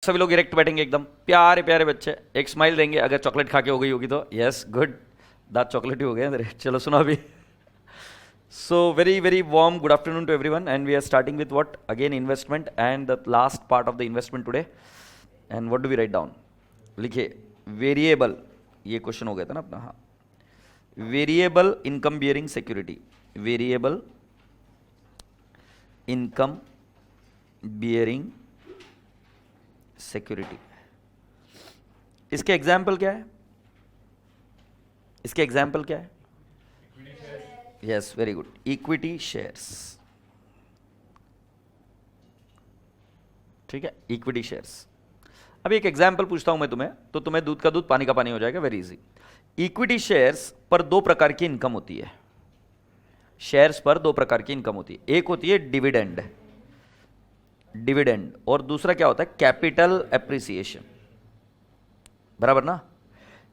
सभी लोग इरेक्ट बैठेंगे, एकदम प्यारे प्यारे बच्चे, एक स्माइल देंगे। अगर चॉकलेट खा के हो गई होगी तो यस गुड, दांत चॉकलेट ही हो गए मेरे। चलो सुनो अभी। So very very warm good afternoon to everyone and we are starting with what again investment and the last part of the investment today. And what do we write down? लिखिए variable, ये question हो गया था ना अपना। हाँ, variable income bearing security, variable income bearing security. इसके example क्या है? इसके एग्जाम्पल क्या है? Yes very good, equity shares. ठीक है, इक्विटी शेयर्स। अभी एक एग्जाम्पल पूछता हूं मैं तुम्हें, तो तुम्हें दूध का दूध पानी का पानी हो जाएगा, वेरी इजी। इक्विटी शेयर्स पर दो प्रकार की इनकम होती है। शेयर्स पर दो प्रकार की इनकम होती है, एक होती है डिविडेंड, डिविडेंड, और दूसरा क्या होता है? Capital appreciation. बराबर ना?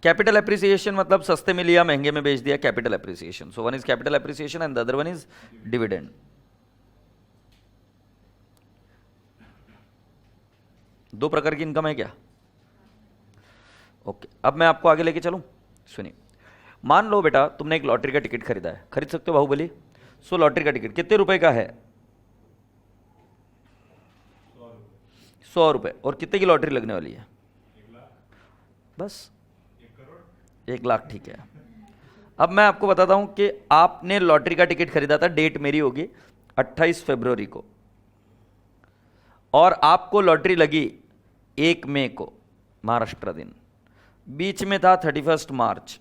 कैपिटल एप्रिसिएशन मतलब सस्ते में लिया महंगे में बेच दिया, capital appreciation. So one is capital appreciation and the other one is dividend. दो प्रकार की इनकम है क्या? ओके, अब मैं आपको आगे लेके चलूं। सुनिए, मान लो बेटा तुमने एक लॉटरी का टिकट खरीदा है, खरीद सकते हो बाहुबली। सो लॉटरी का टिकट कितने रुपए का है? 100 रुपए। और कितने की लॉटरी लगने वाली है? बस 1 लाख। ठीक है, अब मैं आपको बताता हूं कि आपने लॉटरी का टिकट खरीदा था, डेट मेरी होगी 28 फरवरी को, और आपको लॉटरी लगी 1 मई को, महाराष्ट्र दिन। बीच में था 31 मार्च।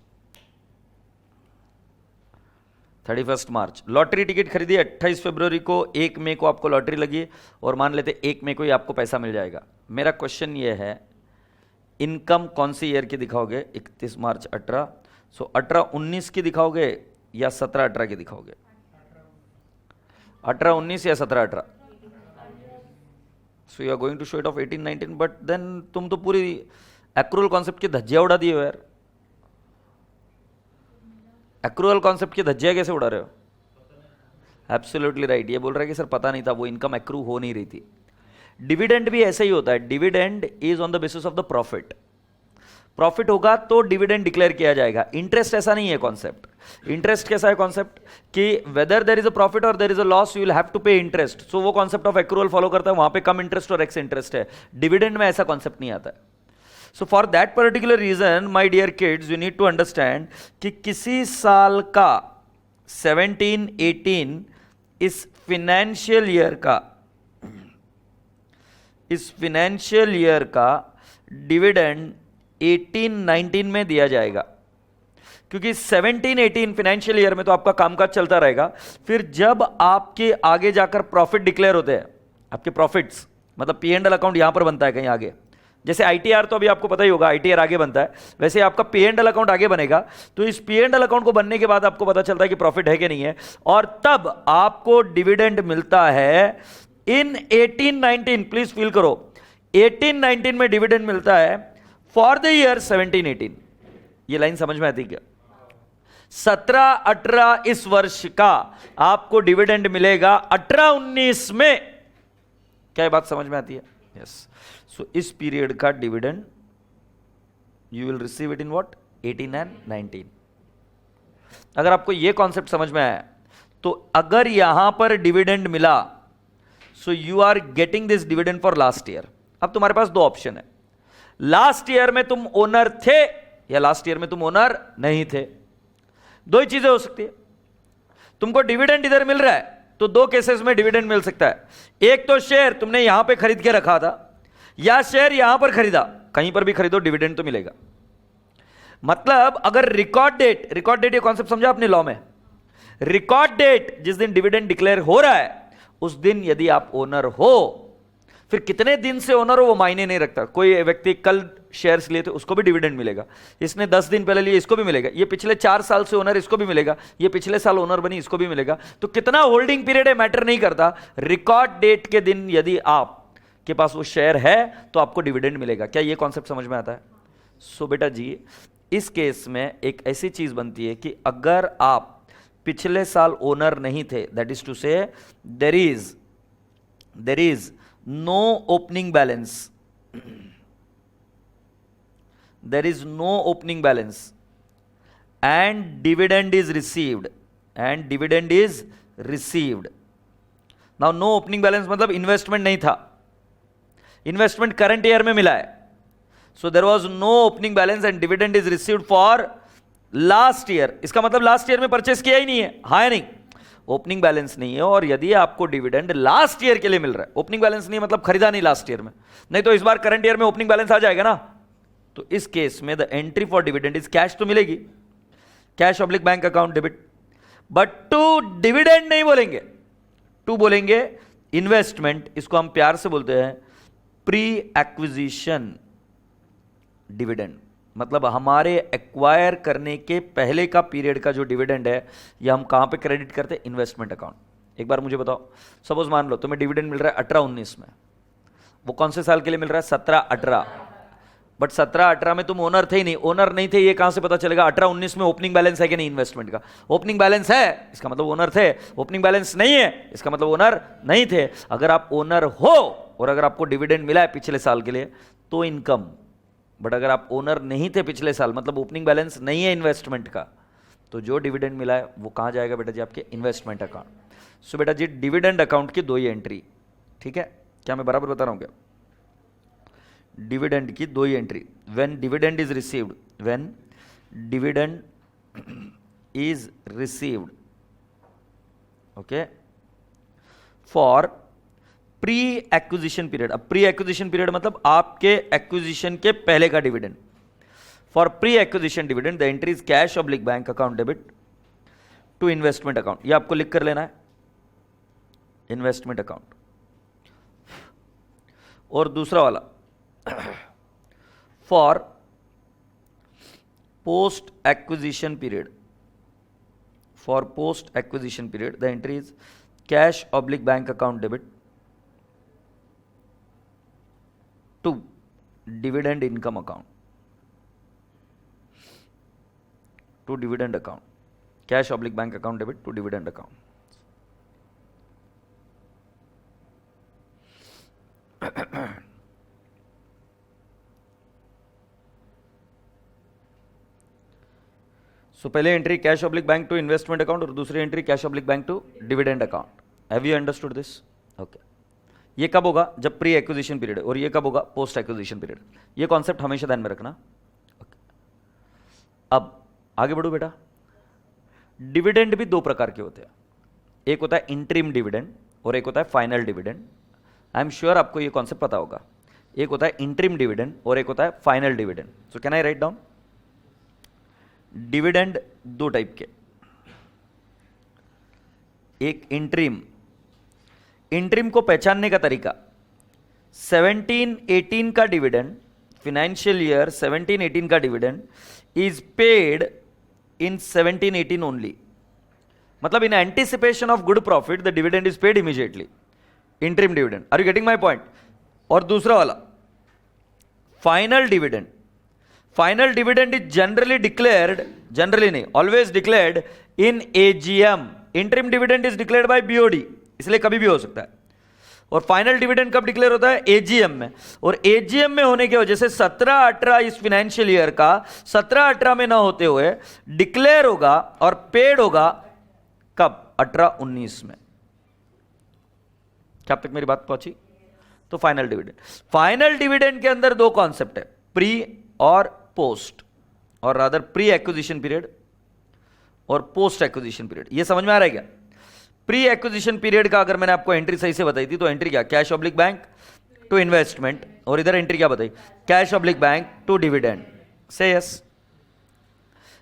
31 मार्च लॉटरी टिकट खरीदी 28 फरवरी को, 1 मई को आपको लॉटरी लगी, और मान लेते 1 मई को ही आपको पैसा मिल जाएगा। मेरा क्वेश्चन ये है, इनकम कौन सी ईयर की दिखाओगे? 31 मार्च 18। सो 18-19 की दिखाओगे या 17-18 की दिखाओगे? 18-19 या 17-18? So you are going to show it of 18-19, but then तुम तो पूरी एक्रूअल कॉन्सेप्ट की धज्जियां उड़ा दिए हो यार। एक्रूअल कॉन्सेप्ट की धज्जियां कैसे उड़ा रहे हो? एब्सोल्युटली राइट, ये बोल रहा है कि सर पता नहीं था, वो इनकम एक्रू हो नहीं रही थी। डिविडेंड भी ऐसा ही होता है, dividend is on the basis of the profit. Profit होगा तो डिविडेंड डिक्लेयर किया जाएगा। इंटरेस्ट ऐसा नहीं है कॉन्सेप्ट। इंटरेस्ट कैसा है कॉन्सेप्ट कि whether there is a profit और there is a loss, you will have to pay interest. So वो कॉन्सेप्ट ऑफ एक्रूअल फॉलो करता है, वहां पे कम इंटरेस्ट और एक्स इंटरेस्ट है। डिविडेंड में ऐसा कॉन्सेप्ट नहीं आता है। So for that particular reason my dear kids, you need to understand कि किसी साल का 17-18 इस फिनेंशियल ईयर का डिविडेंड 18-19 में दिया जाएगा, क्योंकि 17-18 फाइनेंशियल ईयर में तो आपका कामकाज चलता रहेगा। फिर जब आपके आगे जाकर प्रॉफिट डिक्लेयर होते हैं, आपके प्रॉफिट्स मतलब पी एंड एल अकाउंट यहां पर बनता है कहीं आगे, जैसे आईटीआर तो अभी आपको पता ही होगा, आईटीआर आगे बनता है, वैसे आपका पी एंड एल अकाउंट आगे बनेगा। तो इस पी एंड एल अकाउंट को बनने के बाद आपको पता चलता है कि प्रॉफिट है कि नहीं है, और तब आपको डिविडेंड मिलता है इन 18-19। प्लीज फील करो, 18-19 में डिविडेंड मिलता है फॉर द ईयर 17-18। ये लाइन समझ में आती क्या? 17-18 इस वर्ष का आपको डिविडेंड मिलेगा 18-19 में। क्या ये बात समझ में आती है? यस। सो इस पीरियड का dividend you will receive it in what? 18 and 19। अगर आपको यह कॉन्सेप्ट समझ में आया, तो अगर यहां पर डिविडेंड मिला, so you are getting this dividend for last year. अब तुम्हारे पास दो ऑप्शन है, लास्ट ईयर में तुम ओनर थे या लास्ट ईयर में तुम ओनर नहीं थे। दो ही चीजें हो सकती है। तुमको डिविडेंड इधर मिल रहा है तो दो केसेस में डिविडेंड मिल सकता है। एक तो शेयर तुमने यहां पे खरीद के रखा था, या शेयर यहां पर खरीदा, कहीं पर भी खरीदो डिविडेंड तो मिलेगा। मतलब अगर रिकॉर्ड डेट ये कॉन्सेप्ट समझा आपने लॉ में? रिकॉर्ड डेट जिस दिन डिविडेंड डिक्लेयर हो रहा है, उस दिन यदि आप ओनर हो, फिर कितने दिन से ओनर हो वो मायने नहीं रखता। कोई व्यक्ति कल शेयर्स लिए थे, उसको भी डिविडेंड मिलेगा। इसने 10 दिन पहले लिए, इसको भी मिलेगा। ये पिछले 4 साल से ओनर, इसको भी मिलेगा। ये पिछले साल ओनर बनी, इसको भी मिलेगा। तो कितना होल्डिंग पीरियड है मैटर नहीं करता। रिकॉर्ड डेट के दिन यदि आप के पास वो शेयर है तो आपको डिविडेंड मिलेगा। क्या ये कॉन्सेप्ट समझ में आता है? सो बेटा जी, इस केस में एक ऐसी चीज बनती है कि अगर आप पिछले साल ओनर नहीं थे, that is to say there is no opening balance, there is no opening balance and dividend is received, now no opening balance मतलब इन्वेस्टमेंट नहीं था, इन्वेस्टमेंट करंट ईयर में मिला है, so there was no opening balance and dividend is received for last year. इसका मतलब last year में purchase किया ही नहीं है, हाँ या नहीं, ओपनिंग बैलेंस नहीं है। और यदि आपको डिविडेंड लास्ट ईयर के लिए मिल रहा है, ओपनिंग बैलेंस नहीं मतलब खरीदा नहीं लास्ट ईयर में, नहीं तो इस बार करंट ईयर में ओपनिंग बैलेंस आ जाएगा ना, तो इस केस में the entry for dividend is cash, तो मिलेगी cash oblique bank account debit, but to dividend नहीं बोलेंगे, टू बोलेंगे इन्वेस्टमेंट, इसको हम प्यार से बोलते हैं प्री एक्विजिशन डिविडेंड, मतलब हमारे एक्वायर करने के पहले का पीरियड का जो डिविडेंड है ये हम कहां पे क्रेडिट करते हैं, इन्वेस्टमेंट अकाउंट। एक बार मुझे बताओ, सपोज मान लो तुम्हें डिविडेंड मिल रहा है 18-19 में, वो कौन से साल के लिए मिल रहा है, 17-18, बट 17-18 में तुम ओनर थे ही नहीं, ओनर नहीं थे, ये कहां से पता चलेगा 18-19 में ओपनिंग बैलेंस है कि नहीं इन्वेस्टमेंट का, ओपनिंग बैलेंस है इसका मतलब ओनर थे, ओपनिंग बैलेंस नहीं है इसका मतलब ओनर नहीं थे। अगर आप ओनर हो और अगर आपको डिविडेंड मिला है पिछले साल के लिए तो इनकम, बट अगर आप ओनर नहीं थे पिछले साल मतलब ओपनिंग बैलेंस नहीं है इन्वेस्टमेंट का, तो जो डिविडेंड मिला है वो कहां जाएगा बेटा जी, आपके इन्वेस्टमेंट अकाउंट। सो बेटा जी डिविडेंड अकाउंट की 2 ही एंट्री, ठीक है, क्या मैं बराबर बता रहा हूं क्या, डिविडेंड की 2 ही entry, when dividend is received, when dividend is received, okay, for pre acquisition period. अब प्री एक्विजिशन पीरियड मतलब आपके एक्विजिशन के पहले का dividend, for pre acquisition dividend the entry is cash oblique bank account debit to investment account, ये आपको लिख कर लेना है, इन्वेस्टमेंट अकाउंट। और दूसरा वाला for post acquisition period, for post acquisition period the entry is cash oblique bank account debit to dividend income account, to dividend account, cash oblique bank account debit to dividend account. So पहले entry cash oblique bank to investment account और दूसरी entry cash oblique bank to dividend account. Have you understood this? Okay, ये कब होगा, जब pre acquisition period, और ये कब होगा, पोस्ट एक्विजिशन पीरियड। ये कॉन्सेप्ट हमेशा ध्यान में रखना। अब आगे बढ़ो बेटा। डिविडेंड भी 2 प्रकार के होते हैं, एक होता है इंटरिम डिविडेंड और एक होता है final dividend. I am sure आपको ये कॉन्सेप्ट पता होगा। एक होता है इंटरिम डिविडेंड और एक होता है final dividend. So can I write down? Dividend 2 type के, एक इंटरिम। इंटरिम को पहचानने का तरीका, 17-18 का डिविडेंड, फाइनेंशियल ईयर 17-18 का dividend is paid in 17-18 only, मतलब in anticipation of good profit the dividend is paid immediately, interim dividend. Are you getting my point? और दूसरा वाला final dividend. Final dividend is generally declared, generally नहीं, always declared in AGM. Interim dividend is declared by BOD, इसलिए कभी भी हो सकता है। और फाइनल डिविडेंड कब डिक्लेयर होता है? एजीएम में। और एजीएम में होने की वजह से 17-18 इस फाइनेंशियल ईयर का 17-18 में ना होते हुए डिक्लेयर होगा और पेड होगा कब? 18-19 में। क्या अब तक मेरी बात पहुंची? तो फाइनल डिविडेंड, फाइनल डिविडेंड के अंदर 2 कॉन्सेप्ट है, प्री और पोस्ट, और रादर प्री एक्विजिशन पीरियड और पोस्ट एक्विजिशन पीरियड। ये समझ में आ रहा है क्या? प्री एक्विजिशन पीरियड का अगर मैंने आपको एंट्री सही से बताई थी तो एंट्री क्या? Cash oblique bank to investment, और इधर एंट्री क्या बताई? Cash oblique bank to dividend. Say yes.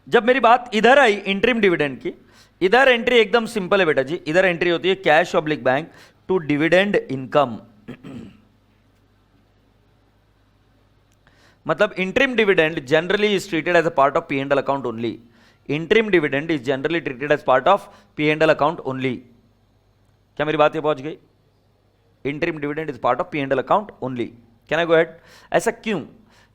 जब मेरी बात इधर आई इंटरिम डिविडेंड की, इधर एंट्री एकदम सिंपल है बेटा जी। इधर एंट्री होती है cash oblique bank to dividend income. मतलब interim dividend generally is treated as a part of P&L account only. Interim dividend is generally treated as part of P&L account only. क्या मेरी बात ये पहुंच गई? Interim dividend is part of P&L account only. Can I go ahead? ऐसा क्यों?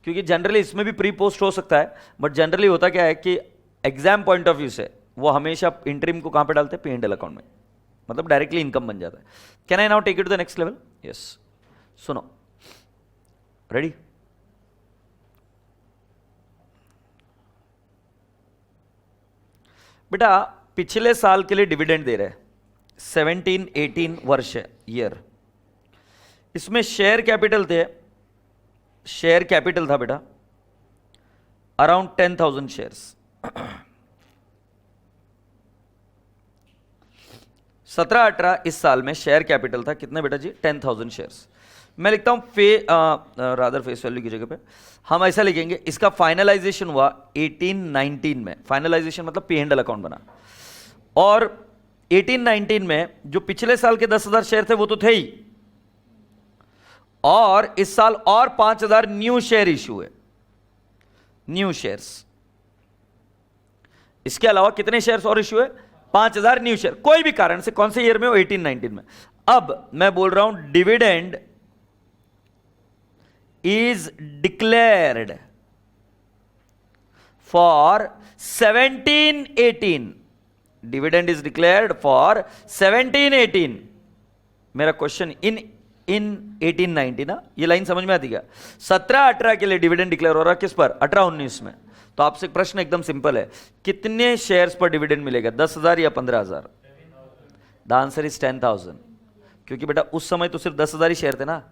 क्योंकि generally इसमें भी प्री पोस्ट हो सकता है, बट जनरली होता क्या है कि एग्जाम पॉइंट ऑफ व्यू से वो हमेशा इंटरिम को कहां पे डालते हैं? P&L अकाउंट में, मतलब डायरेक्टली इनकम बन जाता है। Can I now take it to the next level? Yes. सुनो, रेडी? बेटा पिछले साल के लिए डिविडेंड दे रहे हैं, 17-18 वर्ष है ईयर। इसमें शेयर कैपिटल थे, शेयर कैपिटल था बेटा अराउंड 10,000 शेयर्स। 17-18 इस साल में शेयर कैपिटल था कितने बेटा जी? 10,000 शेयर्स। मैं लिखता हूं रादर फेस वैल्यू की जगह पे हम ऐसा लिखेंगे, इसका फाइनलाइजेशन हुआ 18-19 में। फाइनलाइजेशन मतलब पी एंड एल अकाउंट बना, और 18-19 में जो पिछले साल के 10,000 शेयर थे वो तो थे ही, और इस साल और 5,000 न्यू शेयर इश्यू है, न्यू शेयर्स। इसके अलावा कितने शेयर्स और इश्यू है? 5,000 न्यू शेयर, कोई भी कारण से, कौन से ईयर में हो? 18-19 में। अब मैं बोल रहा हूं dividend is declared for 17-18. Dividend is declared for 17-18. मेरा क्वेश्चन इन 18-19 ना, ये लाइन समझ में आती क्या? 17-18 के लिए डिविडेंड डिक्लेयर हो रहा है किस पर? 18-19 में। तो आपसे प्रश्न एकदम सिंपल है, कितने शेयर्स पर डिविडेंड मिलेगा? 10,000 या 15,000? द आंसर इज 10,000, क्योंकि बेटा उस समय तो सिर्फ 10,000 ही शेयर थे ना,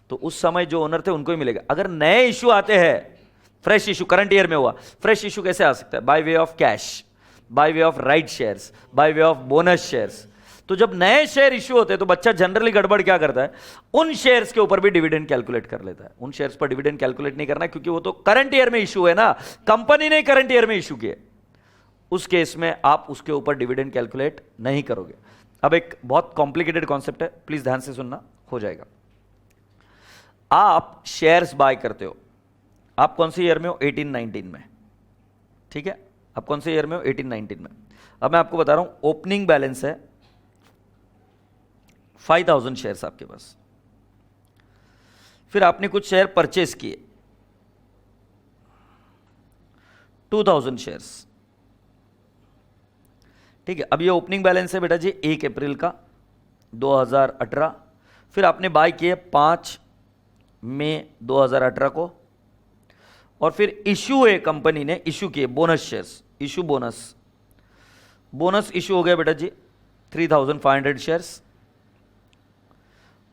तो उस समय जो ओनर थे उनको ही मिलेगा। अगर नए इश्यू आते हैं, फ्रेश इश्यू करंट ईयर में हुआ, फ्रेश इश्यू कैसे आ सकता है? By way of cash, by way of right shares, by way of bonus shares. तो जब नए शेयर इश्यू होते हैं तो बच्चा जनरली गड़बड़ क्या करता है, उन शेयर्स के ऊपर भी डिविडेंड कैलकुलेट कर लेता है। उन शेयर्स पर डिविडेंड कैलकुलेट नहीं करना, क्योंकि वो तो करंट ईयर में इश्यू है ना, कंपनी ने करंट ईयर में इश्यू किए। उस केस में आप उसके ऊपर डिविडेंड कैलकुलेट नहीं करोगे। अब एक बहुत कॉम्प्लिकेटेड कॉन्सेप्ट है, प्लीज ध्यान से सुनना, हो जाएगा। आप शेयर्स बाय करते हो, आप कौन से ईयर में हो? 18-19 में, ठीक है? आप कौन से ईयर में हो? 18-19 में। अब मैं आपको बता रहा हूं, ओपनिंग बैलेंस है 5,000 शेयर्स आपके पास, फिर आपने कुछ शेयर परचेज किए 2,000 शेयर्स, ठीक है? अब ये ओपनिंग बैलेंस है बेटा जी 1 अप्रैल का 2018। फिर आपने बाय किए 5 मई 2018 को, और फिर इश्यू हुए, कंपनी ने इश्यू किए bonus shares, issue bonus issue हो गया बेटा जी 3,500 शेयर्स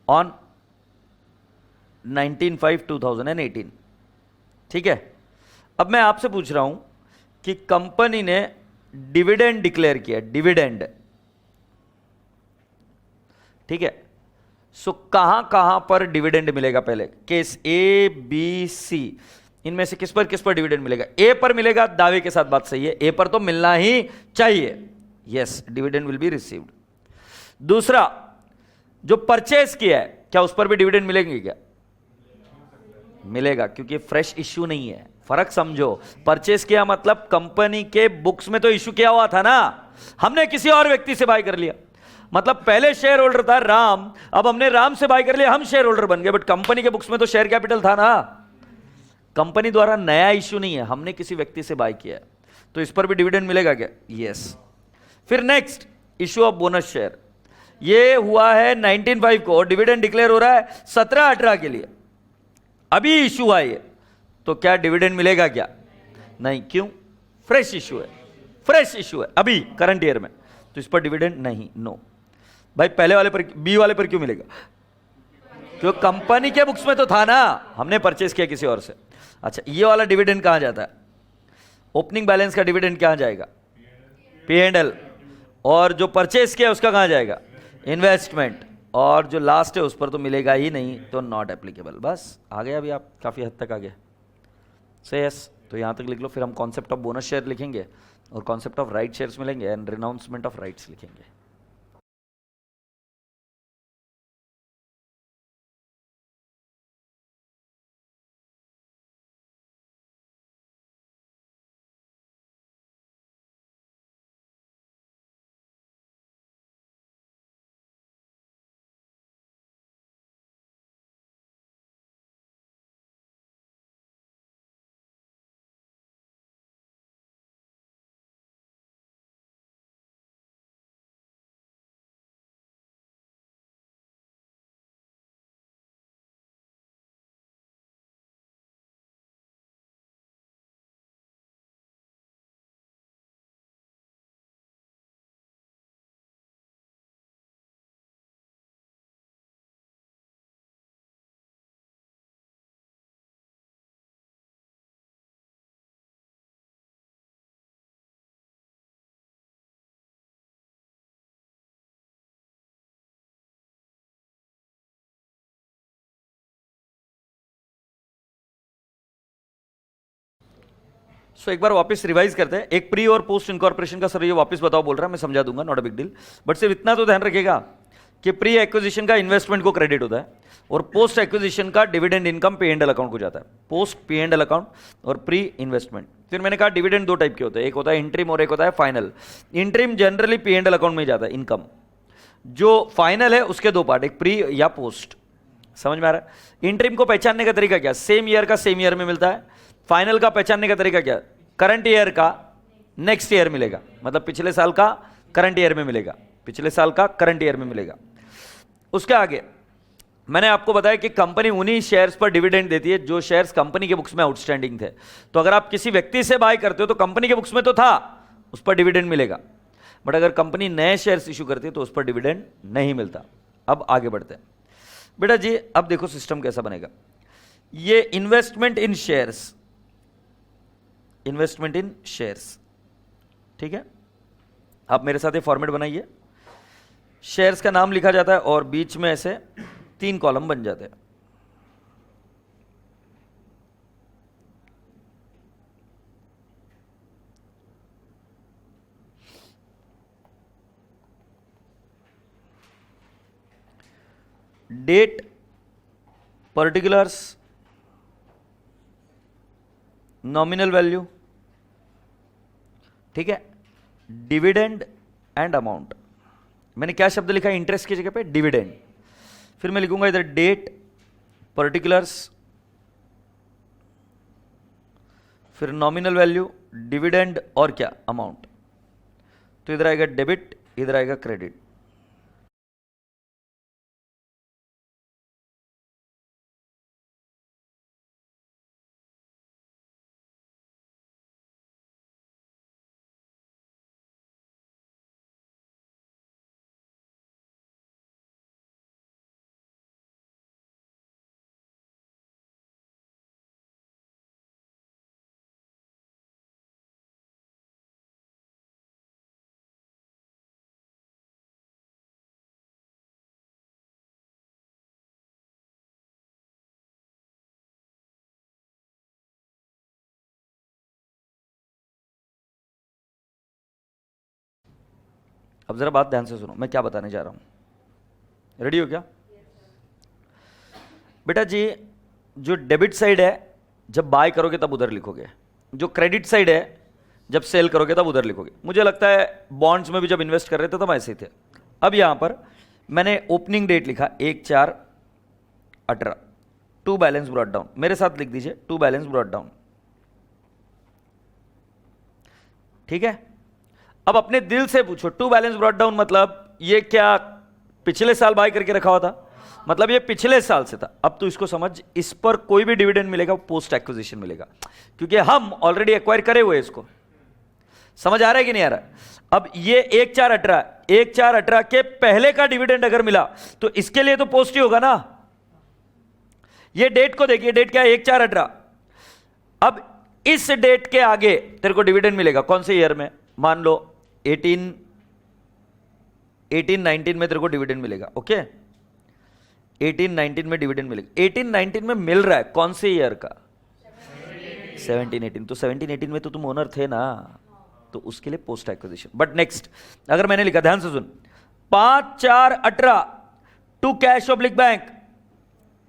ऑन 19/5/2018, ठीक है? अब मैं आपसे पूछ रहा हूं कि कंपनी ने डिविडेंड डिक्लेयर किया, डिविडेंड, ठीक है? सो कहां कहां पर डिविडेंड मिलेगा? पहले केस ए बी सी, इनमें से किस पर डिविडेंड मिलेगा? ए पर मिलेगा, दावे के साथ बात सही है, ए पर तो मिलना ही चाहिए, yes, dividend will be received. दूसरा, जो परचेज किया है, क्या उस पर भी डिविडेंड मिलेंगे? क्या मिलेगा? क्योंकि फ्रेश इश्यू नहीं है, फर्क समझो। परचेज किया मतलब कंपनी के बुक्स में तो इश्यू किया हुआ था ना, हमने किसी और व्यक्ति से बाय कर लिया। मतलब पहले शेयर होल्डर था राम, अब हमने राम से बाय कर लिया, हम शेयर होल्डर बन गए, बट कंपनी के बुक्स में तो शेयर कैपिटल था ना। कंपनी द्वारा नया इश्यू नहीं है, हमने किसी व्यक्ति से बाय किया, तो इस पर भी डिविडेंड मिलेगा क्या? यस। फिर next, issue of bonus share, ये हुआ है 19/5 को, डिविडेंड डिक्लेयर हो रहा है 17-18 के लिए, अभी इश्यू हुआ है, तो क्या डिविडेंड मिलेगा? क्या नहीं, क्यों? फ्रेश इश्यू है, फ्रेश इश्यू है अभी करंट ईयर में, तो इस पर डिविडेंड नहीं, नो। भाई पहले वाले पर, बी वाले पर क्यों मिलेगा? क्योंकि कंपनी के बुक्स में तो था ना, हमने परचेज किया किसी और से। अच्छा, ये वाला डिविडेंड कहां जाता है? ओपनिंग बैलेंस का डिविडेंड कहां जाएगा? P&L। और जो परचेज किया उसका कहां जाएगा? इन्वेस्टमेंट। और जो लास्ट है उस पर तो मिलेगा ही नहीं, तो नॉट एप्लीकेबल। बस आ गया, अभी आप काफी हद तक आ गए। से यस, तो यहां तक लिख लो, फिर हम कॉन्सेप्ट ऑफ बोनस शेयर लिखेंगे और कॉन्सेप्ट ऑफ राइट शेयर्स मिलेंगे एंड रिनाउंसमेंट ऑफ राइट्स लिखेंगे। सो एक बार वापस रिवाइज करते हैं। एक प्री और पोस्ट इनकॉर्पोरेशन का सर ये वापस बताओ बोल रहा है, मैं समझा दूंगा, not a big deal. But सिर्फ इतना तो ध्यान रखिएगा कि प्री एक्विजिशन का इन्वेस्टमेंट को क्रेडिट होता है और पोस्ट एक्विजिशन का dividend income P and L account को जाता है। Post P and L account और प्री इन्वेस्टमेंट। फिर मैंने कहा डिविडेंड दो टाइप के होते हैं, एक होता है इंटरिम और एक होता है final. Interim generally P and L account में जाता है इनकम। जो फाइनल है उसके दो पार्ट, एक प्री या पोस्ट। समझ में आ रहा है? इंटरिम को पहचानने का तरीका क्या? सेम ईयर का सेम ईयर में मिलता है। फाइनल का पहचानने का तरीका क्या? करंट ईयर का नेक्स्ट ईयर मिलेगा, मतलब पिछले साल का करंट ईयर में मिलेगा, पिछले साल का करंट ईयर में मिलेगा। उसके आगे मैंने आपको बताया कि कंपनी उन्हीं शेयर्स पर डिविडेंड देती है जो शेयर्स कंपनी के बुक्स में आउटस्टैंडिंग थे। तो अगर आप किसी व्यक्ति से बाय करते हो तो कंपनी के बुक्स में तो था, उस पर डिविडेंड मिलेगा। बट अगर कंपनी नए शेयर्स इशू करती है तो उस पर डिविडेंड नहीं मिलता। अब आगे बढ़ते हैं बेटा जी। अब देखो सिस्टम कैसा बनेगा। ये इन्वेस्टमेंट इन शेयर्स, इन्वेस्टमेंट इन शेयर्स, ठीक है। आप मेरे साथ ये फॉर्मेट बनाइए। शेयर्स का नाम लिखा जाता है और बीच में ऐसे 3 कॉलम बन जाते हैं। डेट, पर्टिकुलर्स, नॉमिनल वैल्यू, ठीक है, डिविडेंड एंड अमाउंट। मैंने क्या शब्द लिखा है इंटरेस्ट की जगह पे? डिविडेंड। फिर मैं लिखूंगा इधर डेट, पर्टिकुलर्स, फिर नॉमिनल वैल्यू, डिविडेंड और क्या? अमाउंट। तो इधर आएगा डेबिट, इधर आएगा क्रेडिट। अब जरा बात ध्यान से सुनो, मैं क्या बताने जा रहा हूं। रेडी हो क्या? बेटा जी, जो डेबिट साइड है जब बाय करोगे तब उधर लिखोगे, जो क्रेडिट साइड है जब सेल करोगे तब उधर लिखोगे। मुझे लगता है बॉन्ड्स में भी जब इन्वेस्ट कर रहे थे तब ऐसे ही थे। अब यहां पर मैंने ओपनिंग डेट लिखा 1/4/18, टू बैलेंस ब्रॉट डाउन। मेरे साथ लिख दीजिए टू बैलेंस ब्रॉट डाउन, ठीक है। अब अपने दिल से पूछो टू बैलेंस ब्रॉट डाउन मतलब ये क्या पिछले साल बाय करके रखा हुआ था? मतलब ये पिछले साल से था। अब तो इसको समझ, इस पर कोई भी डिविडेंड मिलेगा पोस्ट एक्विजिशन मिलेगा, क्योंकि हम ऑलरेडी एक्वायर करे हुए इसको। समझ आ रहा है कि नहीं आ रहा? अब ये 1/4/18 के पहले का डिविडेंड अगर मिला तो इसके लिए तो पोस्ट ही होगा ना। ये डेट को देखिए, डेट क्या है? 1/4/18। अब इस डेट के आगे तेरे को डिविडेंड मिलेगा कौन से ईयर में? मान लो 18-19 में तेरे को डिविडेंड मिलेगा। ओके, 18-19 में डिविडेंड मिलेगा। 18-19 में मिल रहा है कौन से ईयर का? 17-18। तो 17-18 में तो तुम ओनर थे ना, तो उसके लिए पोस्ट एक्विजिशन। बट नेक्स्ट अगर मैंने लिखा, ध्यान से सुन, 5/4/18 टू कैश ऑब्लिक बैंक,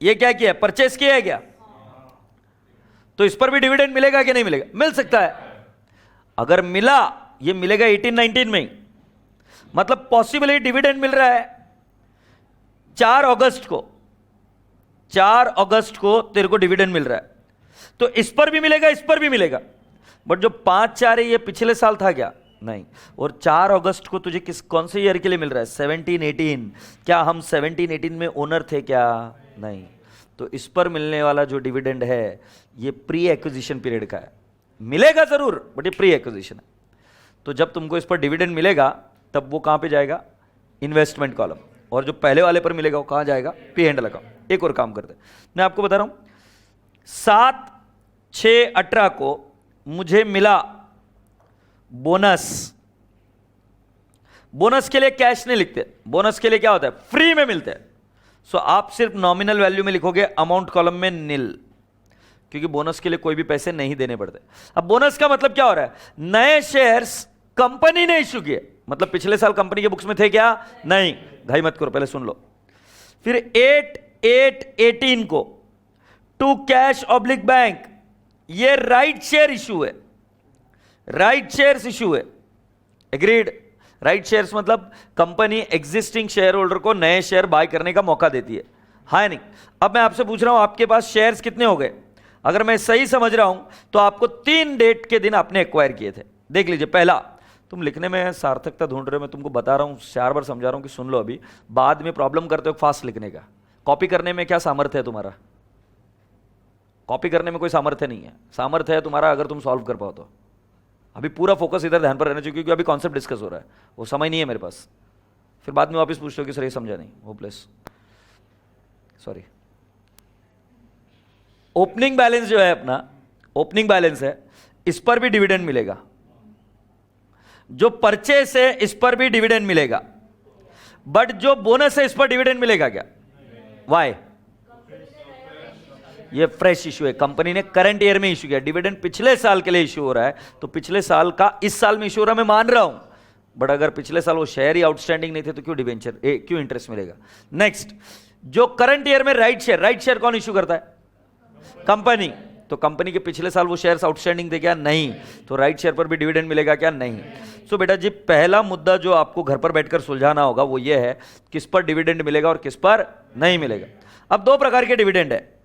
ये क्या किया? परचेस किया है क्या? तो इस पर भी डिविडेंड मिलेगा कि नहीं मिलेगा? मिल सकता है। अगर मिला, ये मिलेगा 18-19 में ही। मतलब पॉसिबली डिविडेंड मिल रहा है 4 अगस्त को, 4 अगस्त को तेरे को डिविडेंड मिल रहा है, तो इस पर भी मिलेगा, इस पर भी मिलेगा। बट जो 5/4 है ये पिछले साल था क्या? नहीं। और 4 अगस्त को तुझे कौन से ईयर के लिए मिल रहा है? 17-18। क्या हम 17-18 में ओनर थे क्या? नहीं। तो इस पर मिलने वाला जो डिविडेंड है ये प्री एक्विजिशन पीरियड का है। मिलेगा जरूर बट ये प्री एक्विजिशन है। तो जब तुमको इस पर डिविडेंड मिलेगा तब वो कहां पे जाएगा? Investment column. और जो पहले वाले पर मिलेगा वो कहां जाएगा? P and L account. एक और काम करते हैं, मैं आपको बता रहा हूं, 7/6/18 को मुझे मिला बोनस। बोनस के लिए कैश नहीं लिखते, बोनस के लिए क्या होता है? फ्री में मिलते हैं। सो आप सिर्फ नॉमिनल वैल्यू में लिखोगे, अमाउंट कॉलम में निल। क्योंकि बोनस के लिए कोई भी पैसे नहीं देने पड़ते। अब बोनस का मतलब क्या हो रहा है, नए शेयर्स कंपनी ने इश्यू किए, मतलब पिछले साल कंपनी के बुक्स में थे क्या, नहीं, घाई मत करो, पहले सुन लो। फिर 8/8/18 को टू कैश ऑब्लिक बैंक, ये राइट शेयर इशू है, राइट शेयर्स इशू है, एग्रीड। राइट शेयर्स मतलब कंपनी एग्जिस्टिंग शेयर होल्डर को नए शेयर बाय करने का मौका देती है, हाँ नहीं। अब मैं आपसे पूछ रहा हूं आपके पास शेयर्स कितने हो गए, अगर मैं सही समझ रहा हूं तो आपको 3 डेट के दिन आपने एक्वायर किए थे। देख लीजिए, पहला, तुम लिखने में सार्थकता ढूंढ रहे हो, मैं तुमको बता रहा हूं, 4 बार समझा रहा हूं कि सुन लो, अभी बाद में प्रॉब्लम करते हो फास्ट लिखने का। कॉपी करने में क्या सामर्थ्य है तुम्हारा, कॉपी करने में कोई सामर्थ्य नहीं है, सामर्थ्य है तुम्हारा अगर तुम सॉल्व कर पाओ तो। अभी पूरा फोकस इधर ध्यान पर रहना चाहिए, क्योंकि अभी कॉन्सेप्ट डिस्कस हो रहा है, वो समय नहीं है मेरे पास, फिर बाद में वापस पूछते हो कि सर ये समझा नहीं, होपलेस, सॉरी। ओपनिंग बैलेंस जो है अपना, ओपनिंग बैलेंस है, इस पर भी डिविडेंड मिलेगा, जो परचेस है इस पर भी डिविडेंड मिलेगा, बट जो बोनस है इस पर डिविडेंड मिलेगा क्या, वाई, ये फ्रेश इशू है, कंपनी ने करंट ईयर में इशू किया, डिविडेंड पिछले साल के लिए इशू हो रहा है, तो पिछले साल का इस साल में इशू हो रहा है, मैं मान रहा हूं, बट अगर पिछले साल वो शेयर ही आउटस्टैंडिंग नहीं थे तो क्यों डिवेंचर, क्यों इंटरेस्ट मिलेगा। नेक्स्ट, जो करंट ईयर में राइट शेयर, राइट शेयर कौन इशू करता है, कंपनी, तो कंपनी के पिछले साल वो शेयर्स आउटस्टैंडिंग थे क्या, नहीं, तो राइट शेयर पर भी डिविडेंड मिलेगा क्या, नहीं। सो बेटा जी, पहला मुद्दा जो आपको घर पर बैठकर सुलझाना होगा वो ये है, किस पर डिविडेंड मिलेगा और किस पर नहीं मिलेगा। अब 2 प्रकार के डिविडेंड है,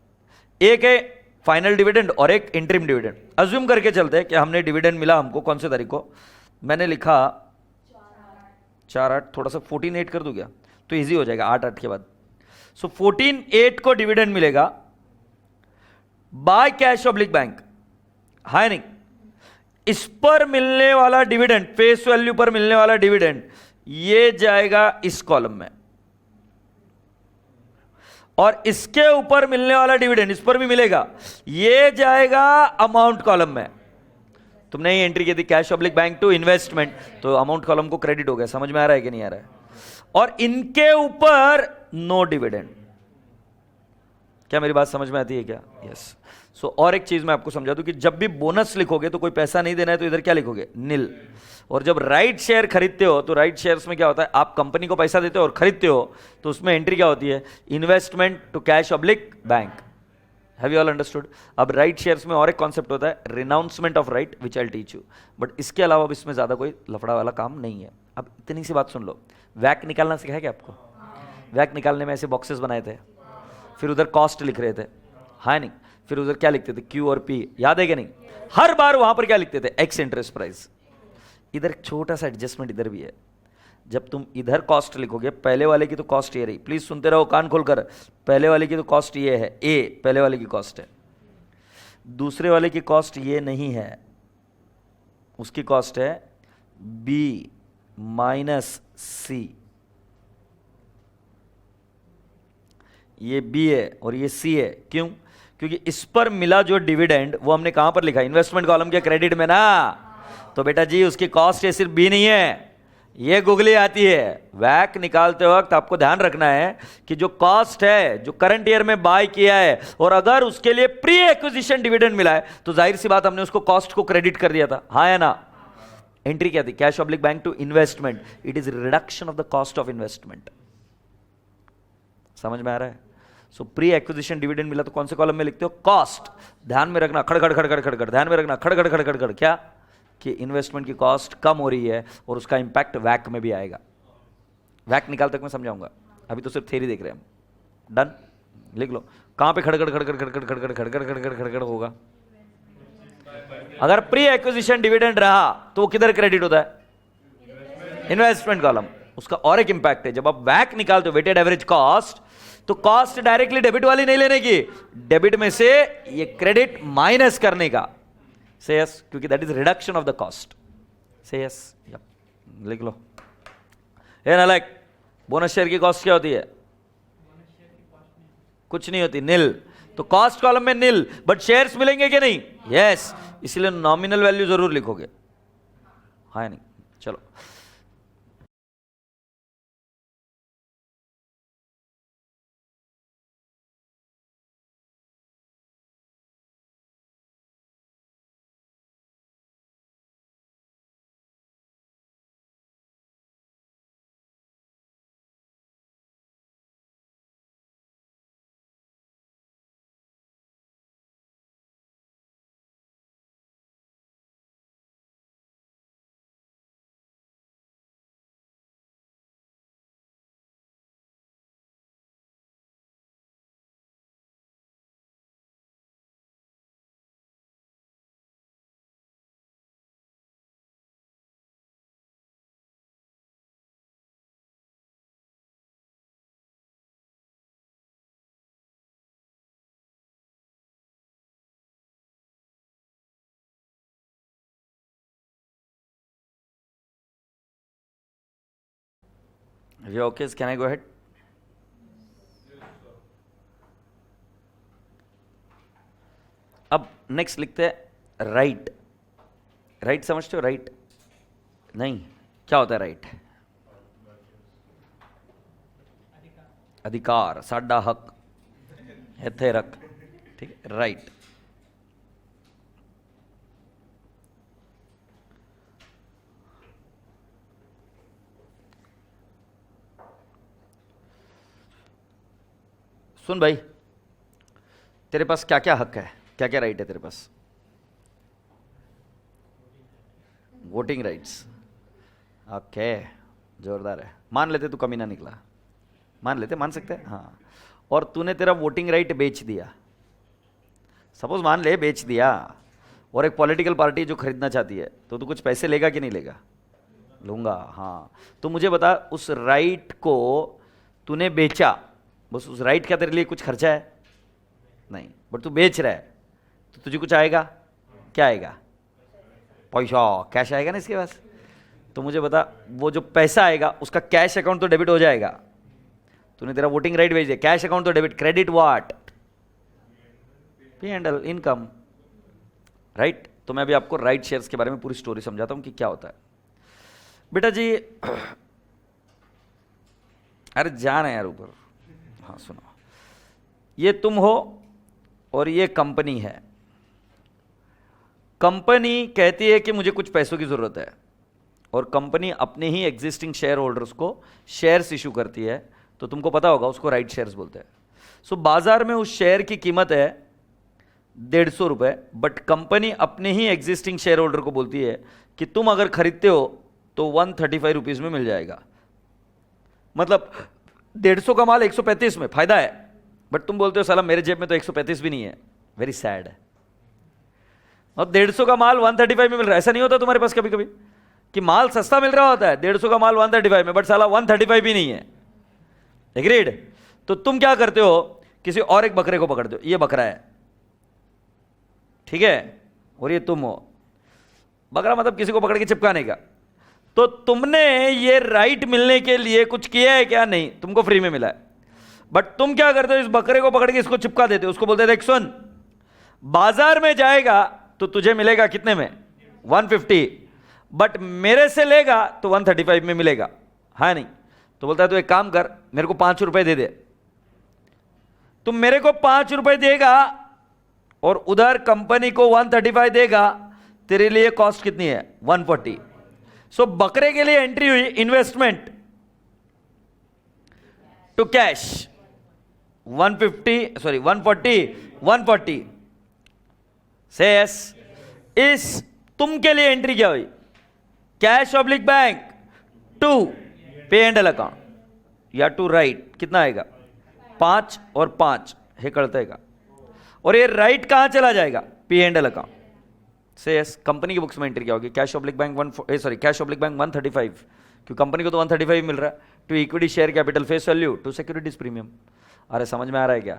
एक है फाइनल डिविडेंड और एक इंटरिम डिविडेंड। अज्यूम करके चलते हैं कि हमने डिविडेंड मिला हमको, कौन से तारीख को, मैंने लिखा 4/8, थोड़ा सा 14/8 कर दूं क्या, तो इजी हो जाएगा 8/8 के बाद। सो 14/8 को डिविडेंड मिलेगा बाय कैश ऑब्लिक बैंक, है नहीं। इस पर मिलने वाला डिविडेंड, फेस वैल्यू पर मिलने वाला डिविडेंड, ये जाएगा इस कॉलम में, और इसके ऊपर मिलने वाला डिविडेंड इस पर भी मिलेगा, ये जाएगा अमाउंट कॉलम में। तुमने ये एंट्री की थी cash oblique bank to investment, तो अमाउंट कॉलम को क्रेडिट हो गया, समझ में आ रहा है कि नहीं आ रहा है। और इनके ऊपर नो डिविडेंड, क्या मेरी बात समझ में आती है क्या, यस। सो और एक चीज मैं आपको समझा दूं कि जब भी बोनस लिखोगे तो कोई पैसा नहीं देना है, तो इधर क्या लिखोगे, निल। और जब राइट शेयर खरीदते हो तो राइट शेयर्स में क्या होता है, आप कंपनी को पैसा देते हो और खरीदते हो, तो उसमें एंट्री क्या होती है, investment to cash oblique bank. Have you all understood. अब राइट शेयर्स में और एक कॉन्सेप्ट होता है, renouncement of right, which I teach you, but इसके अलावा अब इसमें ज्यादा कोई लफड़ा वाला काम नहीं है। अब इतनी सी बात सुन लो, वैक निकालना सिखाया क्या आपको, वैक निकालने में ऐसे बॉक्सेस बनाए थे, फिर उधर कॉस्ट लिख रहे थे, हाँ नहीं, फिर उधर क्या लिखते थे, क्यू और पी, याद है कि नहीं, हर बार वहां पर क्या लिखते थे, एक्स इंटरेस्ट प्राइस। इधर एक छोटा सा एडजस्टमेंट इधर भी है, जब तुम इधर कॉस्ट लिखोगे, पहले वाले की तो कॉस्ट ये रही, प्लीज सुनते रहो कान खोलकर, पहले वाले की तो कॉस्ट ये है, ए पहले वाले की कॉस्ट है, दूसरे वाले की कॉस्ट ये नहीं है, उसकी कॉस्ट है बी माइनस सी, ये बी है और ये सी है, क्यों, क्योंकि इस पर मिला जो डिविडेंड वो हमने कहां पर लिखा, इन्वेस्टमेंट कॉलम के क्रेडिट में ना। तो बेटा जी उसकी कॉस्ट ये सिर्फ बी नहीं है, ये गुगली आती है। वैक निकालते वक्त आपको ध्यान रखना है कि जो कॉस्ट है, जो करंट ईयर में बाय किया है, और अगर उसके लिए प्री एक्विजिशन डिविडेंड मिला है, तो जाहिर सी बात हमने उसको कॉस्ट को क्रेडिट कर दिया था, हाँ या ना। एंट्री क्या थी, cash oblique bank to investment, it is reduction of the cost of investment. समझ में आ रहा है। सो प्री एक्विजिशन डिविडेंड मिला तो कौन से कॉलम में लिखते हो, कॉस्ट। ध्यान में रखना, खड़खड़ खड़खड़ खड़खड़, ध्यान में रखना, खड़खड़ खड़खड़ खड़खड़, क्या कि इन्वेस्टमेंट की कॉस्ट कम हो रही है और उसका इंपैक्ट वैक में भी आएगा। वैक निकाल तक मैं समझाऊंगा, अभी तो सिर्फ थ्योरी देख रहे हैं हम। डन, लिख लो, कहां पे खड़खड़ खड़खड़ खड़खड़ खड़खड़ खड़खड़ खड़खड़ खड़खड़ होगा, अगर प्री एक्विजिशन डिविडेंड रहा तो वो किधर क्रेडिट होता है, इन्वेस्टमेंट कॉलम। उसका और एक इंपैक्ट है, जब आप वैक निकालते हो, वेटेड एवरेज कॉस्ट, तो कॉस्ट डायरेक्टली डेबिट वाली नहीं लेने की, डेबिट में से ये क्रेडिट माइनस करने का। से यस, क्योंकि that is reduction of the cost. से यस, लिख लो। ये ना लाइक बोनस शेयर की कॉस्ट क्या होती है, कुछ नहीं होती, निल। तो कॉस्ट कॉलम में निल, बट शेयर्स मिलेंगे कि नहीं, यस, इसलिए नॉमिनल वैल्यू जरूर लिखोगे, हाँ नहीं। चलो okay, can I go ahead? अब नेक्स्ट लिखते हैं राइट। राइट समझते हो? राइट नहीं, क्या होता है राइट? अधिकार, साडा हक, इत्थे रख, ठीक है, राइट। सुन भाई, तेरे पास क्या क्या हक है, क्या क्या राइट है तेरे पास? वोटिंग राइट्स, ओके, जोरदार है। मान लेते तू कमीना निकला, मान लेते, मान सकते हैं, हाँ। और तूने तेरा वोटिंग राइट बेच दिया, सपोज मान ले बेच दिया, और एक पॉलिटिकल पार्टी जो खरीदना चाहती है, तो तू कुछ पैसे लेगा कि नहीं लेगा? लूंगा, हाँ। तो मुझे बता, उस राइट को तूने बेचा, बस उस राइट का तेरे लिए कुछ खर्चा है? नहीं, बट तू बेच रहा है, तो तुझे कुछ आएगा? क्या आएगा? पैसा, कैश आएगा ना इसके पास। तो मुझे बता, वो जो पैसा आएगा उसका कैश अकाउंट तो डेबिट हो जाएगा। तूने तेरा वोटिंग राइट बेच दिया, कैश अकाउंट तो debit, credit what? P and L, income, right. तो मैं अभी आपको राइट शेयर्स के बारे में पूरी स्टोरी समझाता हूं कि क्या होता है। बेटा जी, अरे जाना यार ऊपर, हाँ सुनो, ये तुम हो और ये कंपनी है। कंपनी कहती है कि मुझे कुछ पैसों की जरूरत है, और कंपनी अपने ही एग्जिस्टिंग शेयर होल्डर्स को शेयर्स इशू करती है, तो तुमको पता होगा उसको राइट शेयर्स बोलते हैं। सो बाजार में उस शेयर की कीमत है 150 रुपए, बट कंपनी अपने ही एग्जिस्टिंग शेयर होल्डर को बोलती है कि तुम अगर खरीदते हो तो 135 रुपीज में मिल जाएगा। मतलब 150 का माल 135 में, फायदा है, बट तुम बोलते हो साला मेरे जेब में तो 135 भी नहीं है। वेरी सैड है। और 150 का माल 135 में मिल रहा है। ऐसा नहीं होता तुम्हारे पास कभी कभी कि माल सस्ता मिल रहा होता है, 150 का माल 135 में, बट साला 135 भी नहीं है। एग्रीड? तो तुम क्या करते हो, किसी और एक बकरे को पकड़ते हो, ये बकरा है, ठीक है, और ये तुम हो। बकरा मतलब किसी को पकड़ के चिपकाने का। तो तुमने ये राइट मिलने के लिए कुछ किया है क्या? नहीं, तुमको फ्री में मिला है। बट तुम क्या करते हो, इस बकरे को पकड़ के इसको चिपका देते हो, उसको बोलते देख सुन, बाजार में जाएगा तो तुझे मिलेगा कितने में? 150, बट मेरे से लेगा तो 135 में मिलेगा, हाँ नहीं? तो बोलता है तो एक काम कर, मेरे को 5 रुपए दे दे। तुम मेरे को 5 रुपए देगा और उधर कंपनी को 135 देगा, तेरे लिए कॉस्ट कितनी है? 140। सो बकरे के लिए एंट्री हुई इन्वेस्टमेंट टू कैश 150, सॉरी 140 से यस। इस तुम के लिए एंट्री क्या हुई? कैश ऑब्लिक बैंक टू पे एंड एल अकाउंट या टू राइट, कितना आएगा? 5 और 5 हे कड़तेगा, और ये राइट कहां चला जाएगा? पी एंड एल अकाउंट से यस। कंपनी की बुक्स में एंट्री क्या होगी? कैश ऑब्लिक बैंक 135, क्योंकि कंपनी को तो 135 मिल रहा है, to equity share capital face value to securities premium. अरे समझ में आ रहा है क्या?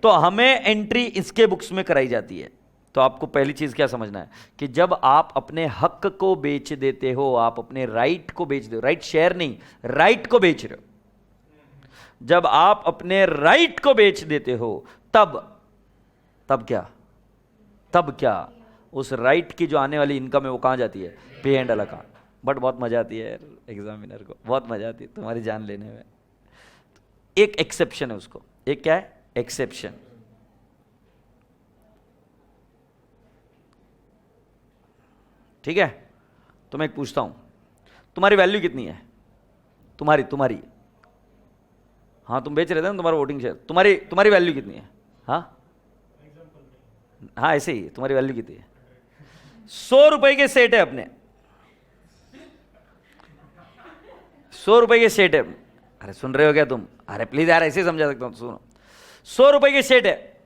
तो हमें एंट्री इसके बुक्स में कराई जाती है। तो आपको पहली चीज क्या समझना है कि जब आप अपने हक को बेच देते हो, आप अपने राइट को बेच दो, राइट शेयर नहीं, राइट को बेच रहे हो। जब आप अपने राइट को बेच देते हो, तब क्या उस राइट की जो आने वाली इनकम है वो कहां जाती है? पे एंड एल अकाउंट। बट बहुत मजा आती है एग्जामिनर को, बहुत मजा आती है तुम्हारी जान लेने में। एक एक्सेप्शन है उसको, एक क्या है? एक्सेप्शन। ठीक है? तो मैं एक पूछता हूं, तुम्हारी वैल्यू कितनी है? तुम्हारी हाँ, तुम बेच रहे थे ना तुम्हारा वोटिंग शेयर, तुम्हारी वैल्यू कितनी है? हाँ ऐसे ही, तुम्हारी वैल्यू कितनी है? 100 रुपए के सेट है अपने, 100 रुपए के सेट है। अरे सुन रहे हो क्या तुम? अरे प्लीज यार, ऐसे समझा सकता हूं, सुनो। 100 रुपए के सेट है,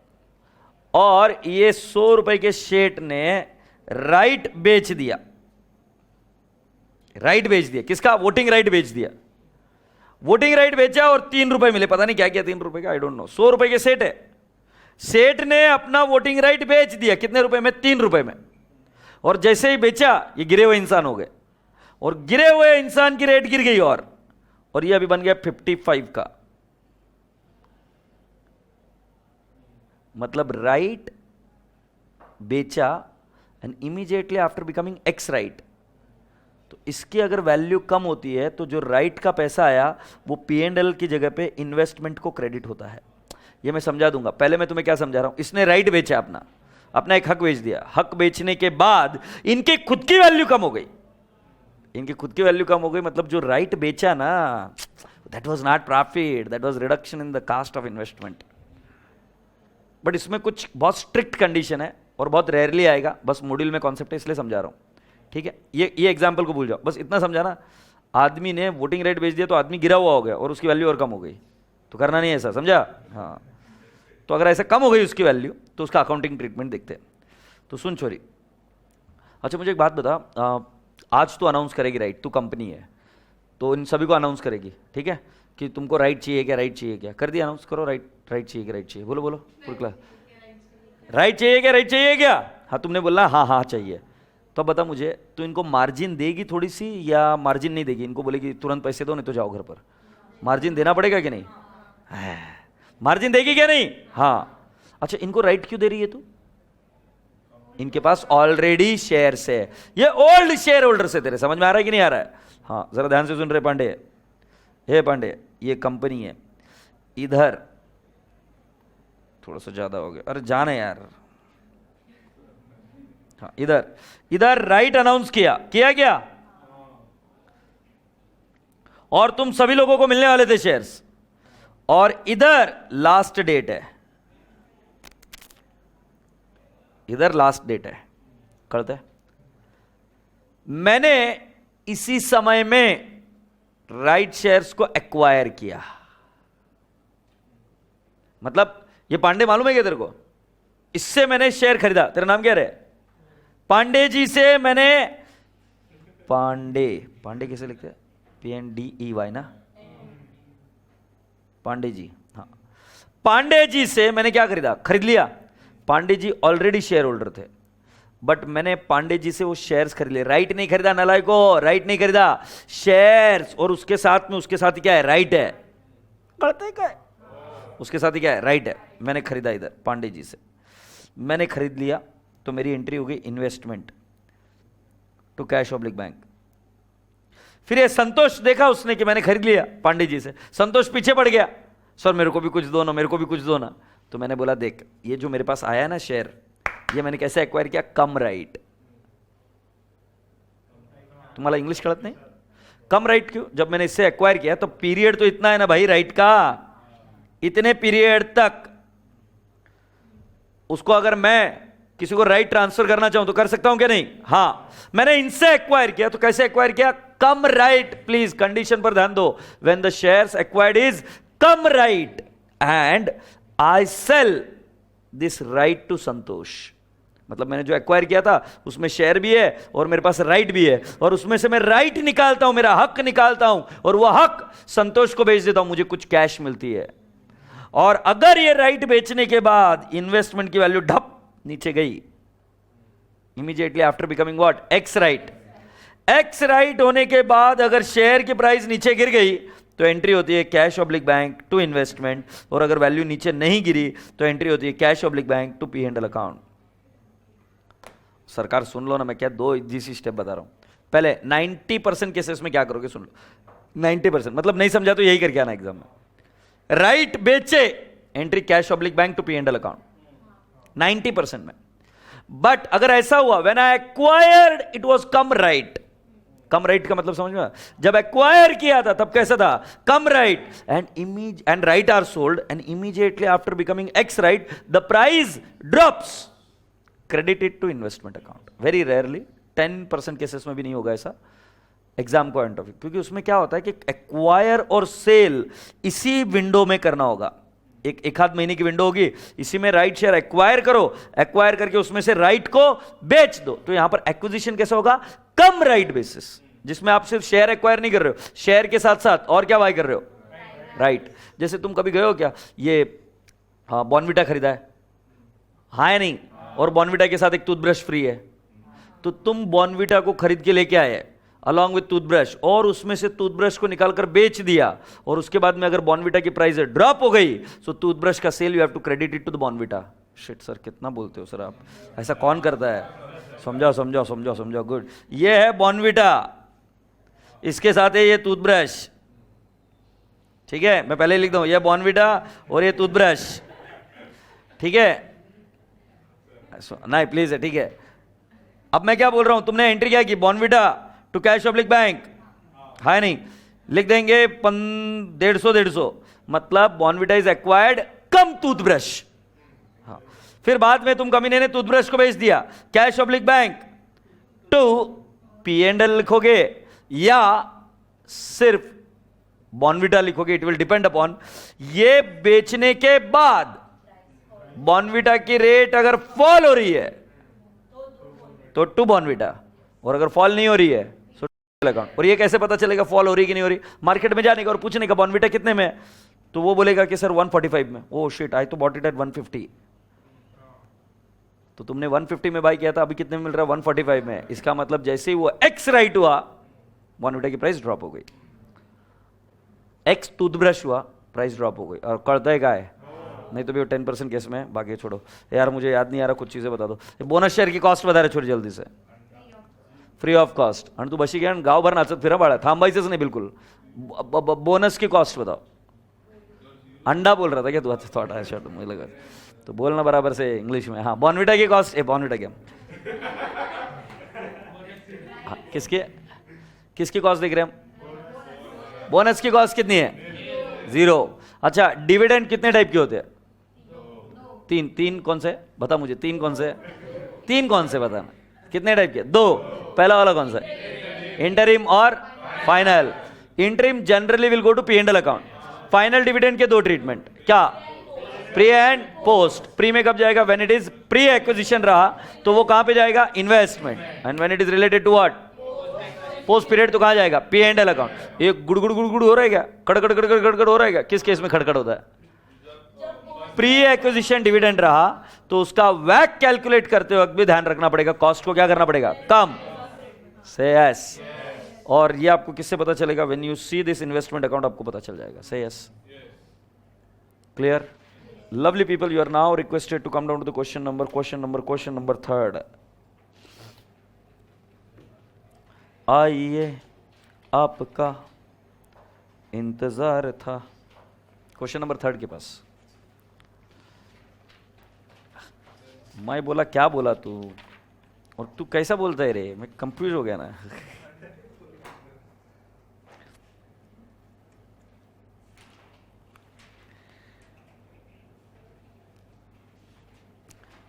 और ये 100 रुपए के सेट ने राइट बेच दिया। किसका? वोटिंग राइट बेच दिया। वोटिंग राइट बेचा और 3 रुपए मिले, पता नहीं क्या किया 3 रुपए का, आई डोंट नो। 100 रुपए के सेट है, सेठ ने अपना वोटिंग राइट बेच दिया, कितने रुपए में? 3 रुपए में। और जैसे ही बेचा, ये गिरे हुए इंसान हो गए, और गिरे हुए इंसान की रेट गिर गई, और ये अभी बन गया 55 का, मतलब राइट बेचा and immediately after becoming ex right, तो इसकी अगर वैल्यू कम होती है तो जो राइट का पैसा आया वो P&L की जगह पे इन्वेस्टमेंट को क्रेडिट होता है। ये मैं समझा दूंगा, पहले मैं तुम्हें क्या समझा रहा हूं। इसने राइट बेचा, अपना एक हक बेच दिया। हक बेचने के बाद इनकी खुद की वैल्यू कम हो गई, इनकी खुद की वैल्यू कम हो गई, मतलब जो राइट बेचा ना, that was not profit, that was reduction in the cost of investment. But इसमें कुछ बहुत स्ट्रिक्ट कंडीशन है और बहुत रेयरली आएगा, बस मॉड्यूल में कॉन्सेप्ट है इसलिए समझा रहा हूं, ठीक है। ये एग्जाम्पल को भूल जाओ, बस इतना समझाना। आदमी ने वोटिंग राइट बेच दिया तो आदमी गिरा हुआ हो गया और उसकी वैल्यू और कम हो गई, तो करना नहीं है ऐसा, समझा? हाँ, तो अगर ऐसा कम हो गई उसकी वैल्यू तो उसका अकाउंटिंग ट्रीटमेंट देखते हैं। तो सुन छोरी, अच्छा मुझे एक बात बता, आज तू अनाउंस करेगी राइट, तू कंपनी है तो इन सभी को अनाउंस करेगी, ठीक है, कि तुमको राइट चाहिए क्या, राइट चाहिए क्या, कर दिया अनाउंस करो, राइट राइट चाहिए क्या, राइट चाहिए, बोलो बोलो पूरी क्लास, राइट चाहिए क्या, राइट चाहिए क्या? हाँ तुमने बोला हाँ हाँ चाहिए, तो बता मुझे, तो इनको मार्जिन देगी थोड़ी सी या मार्जिन नहीं देगी? इनको बोलेगी तुरंत पैसे दो नहीं तो जाओ घर पर, मार्जिन देना पड़ेगा कि नहीं? मार्जिन देगी क्या नहीं? हाँ। अच्छा इनको राइट क्यों दे रही है तू? इनके पास ऑलरेडी शेयर्स है, ये ओल्ड शेयर होल्डर्स है तेरे, समझ में आ रहा है कि नहीं आ रहा है? हाँ जरा ध्यान से सुन रहे पांडे, हे पांडे ये कंपनी है, इधर थोड़ा सा ज्यादा हो गया, अरे जाने यार, हाँ इधर इधर राइट अनाउंस किया क्या? और तुम सभी लोगों को मिलने वाले थे शेयर्स, और इधर लास्ट डेट है, इधर लास्ट डेट है, कळत है? मैंने इसी समय में राइट शेयर्स को एक्वायर किया, मतलब ये पांडे मालूम है क्या तेरे को? इससे मैंने शेयर खरीदा। तेरा नाम क्या है? पांडे जी से मैंने, पांडे, पांडे कैसे लिखते हैं? PNDEY ना, पांडे जी, हाँ पांडे जी से मैंने क्या खरीदा? खरीद लिया। Pandey ji already share holder थे, बट मैंने पांडे जी से वो शेयर्स खरीद लिए, राइट नहीं खरीदा नालायको, राइट नहीं खरीदा, शेयर्स, और उसके साथ में उसके साथ क्या है? राइट है, करते क्या है? उसके साथ ही क्या है? राइट है। मैंने खरीदा इधर पांडे जी से, मैंने खरीद लिया, तो मेरी एंट्री हो गई investment to cash oblique bank. फिर ये संतोष देखा उसने कि मैंने खरीद लिया पांडे जी से, संतोष पीछे पड़ गया, सर मेरे को भी कुछ दो ना, मेरे को भी कुछ दो ना। तो मैंने बोला देख ये जो मेरे पास आया ना शेयर, ये मैंने कैसे एक्वायर किया? कम राइट। तुम्हारा इंग्लिश कळत नहीं? कम राइट क्यों? जब मैंने इससे एक्वायर किया तो पीरियड तो इतना है ना भाई राइट का, इतने पीरियड तक उसको अगर मैं किसी को राइट ट्रांसफर करना चाहूं तो कर सकता हूं क्या नहीं? हाँ, मैंने इनसे एक्वायर किया, तो कैसे एक्वायर किया? कम राइट। प्लीज कंडीशन पर ध्यान दो, when the shares acquired is cum right and I sell this right to Santosh. मतलब मैंने जो एक्वायर किया था उसमें शेयर भी है और मेरे पास राइट भी है, और उसमें से मैं राइट निकालता हूं, मेरा हक निकालता हूं, और वह हक संतोष को बेच देता हूं, मुझे कुछ कैश मिलती है। और अगर ये राइट बेचने के बाद इन्वेस्टमेंट की वैल्यू ढप नीचे गई, immediately after becoming what? X right. X right होने के बाद अगर शेयर की प्राइस नीचे गिर गई तो एंट्री होती है cash oblique bank to investment, और अगर वैल्यू नीचे नहीं गिरी तो एंट्री होती है cash oblique bank to P&L account. सरकार सुन लो ना, मैं क्या दो इजी स्टेप बता रहा हूं। पहले 90% केसेस में क्या करोगे सुन लो, 90%, मतलब नहीं समझा तो यही करके आना एग्जाम में। राइट बेचे, entry cash oblique bank to P&L account 90% में। बट अगर ऐसा हुआ when I acquired it was cum right, cum right का मतलब समझ में? जब एक्वायर किया था तब कैसा था? Cum right, and right are sold and immediately after becoming ex right the price drops, credited to investment account. Very rarely, 10% cases में भी नहीं होगा ऐसा एग्जाम पॉइंट ऑफ व्यू, क्योंकि उसमें क्या होता है कि एक्वायर और सेल इसी विंडो में करना होगा, एक आध महीने की विंडो होगी, इसी में राइट शेयर एक्वायर करो, एक्वायर करके उसमें से राइट को बेच दो। तो यहां पर एक्विजिशन कैसे होगा? कम राइट बेसिस, जिसमें आप सिर्फ शेयर एक्वायर नहीं कर रहे हो, शेयर के साथ साथ और क्या बाय कर रहे हो? राइट। जैसे तुम कभी गए हो क्या, ये बॉर्नविटा खरीदा है, हाँ या नहीं, और बॉर्नविटा के साथ एक टूथब्रश फ्री है, तो तुम बॉर्नविटा को खरीद के लेके आए, अलॉन्ग विथ टूथब्रश, और उसमें से टूथब्रश को निकालकर बेच दिया, और उसके बाद में अगर बॉर्नविटा की प्राइस ड्रॉप हो गई, सो टूथब्रश का sale you have to credit it to the Bournvita. Shit sir, कितना बोलते हो सर आप, ऐसा कौन करता है? समझाओ समझाओ समझाओ समझाओ। गुड, ये है बॉर्नविटा, इसके साथ है ये टूथब्रश, ठीक है? मैं पहले लिख दूं, ये बॉर्नविटा और ये टूथब्रश, ठीक है? नहीं प्लीज है, ठीक है? अब मैं क्या बोल रहा हूं, तुमने एंट्री क्या की? Bournvita to cash public bank, है नहीं? लिख देंगे 150, मतलब Bournvita is acquired cum toothbrush. हाँ, फिर बाद में तुम कमीने ने टूथब्रश को बेच दिया, cash public bank to P&L लिखोगे या सिर्फ बॉर्नविटा लिखोगे, इट विल डिपेंड अपॉन। ये बेचने के बाद बॉर्नविटा की रेट अगर फॉल हो रही है तो टू बॉर्नविटा, और अगर फॉल नहीं हो रही है तो अकाउंट। और ये कैसे पता चलेगा फॉल हो रही है कि नहीं हो रही? मार्केट में जाने का और पूछने का बॉर्नविटा कितने में है, तो वो बोलेगा कि सर 145 में। ओ शिट, आई तो बॉट इट एट 150। तो तुमने 150 में बाय किया था, अभी कितने में मिल रहा है? 145 में। इसका मतलब जैसे ही वो एक्स राइट हुआ, बॉर्नविटा की प्राइस ड्रॉप हो गई। एक्स टूथब्रश हुआ, प्राइस ड्रॉप हो गई। और करता है क्या है? नहीं तो भी वो 10% केस में, बाकी छोड़ो यार, मुझे याद नहीं आ रहा, कुछ चीजें बता दो। बोनस शेअर की कॉस्ट बता रहे छोड़ी जल्दी से, फ्री ऑफ कॉस्ट। आणि तू बशी घ्या गावभर नाचत फिरा बाळा, थांबायचंच नाही बिल्कुल। बोनस की कॉस्ट बताओ। अंडा बोल रहा था क्या तू? अच्छा थोड़ा शॉर्ट मुझे लगा, तो बोलना बराबर से इंग्लिश में। हाँ, बॉर्नविटा की कॉस्ट, बॉर्नविटा क्या, किसकी कॉस्ट देख रहे हैं हम? बोनस की कॉस्ट कितनी है? 0। अच्छा, डिविडेंड कितने टाइप के होते हैं? 3 कौन से? बता मुझे, 3 कौन से? 3 कौन से बताना? कितने टाइप के? 2। पहला वाला कौन सा है? इंटरिम और final. Interim generally will go to P&L account. Final dividend के 2 ट्रीटमेंट, क्या? Pre and post. प्री में कब जाएगा? When it is pre acquisition रहा तो वो कहां पे जाएगा? Investment. And when it is related to what? Post period तो कहां जाएगा? P&L account. ये गुड़गुड़ गुड़गुड़ हो रहा है क्या? खड़खड़ खड़खड़ खड़खड़ हो रहा है क्या? किस केस में खड़खड़ होता है? प्री एक्विजिशन डिविडेंड रहा तो उसका वैक कैलकुलेट करते वक्त भी ध्यान रखना पड़ेगा, कॉस्ट को क्या करना पड़ेगा? कम। से यस। और ये आपको किससे पता चलेगा? When you see this investment account आपको पता चल जाएगा। Say yes, clear? Lovely people, you are now requested to come down to the question number 3rd। आइए, आपका इंतजार था। क्वेश्चन नंबर 3rd के पास। मैं बोला क्या बोला तू, और तू कैसा बोलता है रे? मैं कंफ्यूज हो गया ना।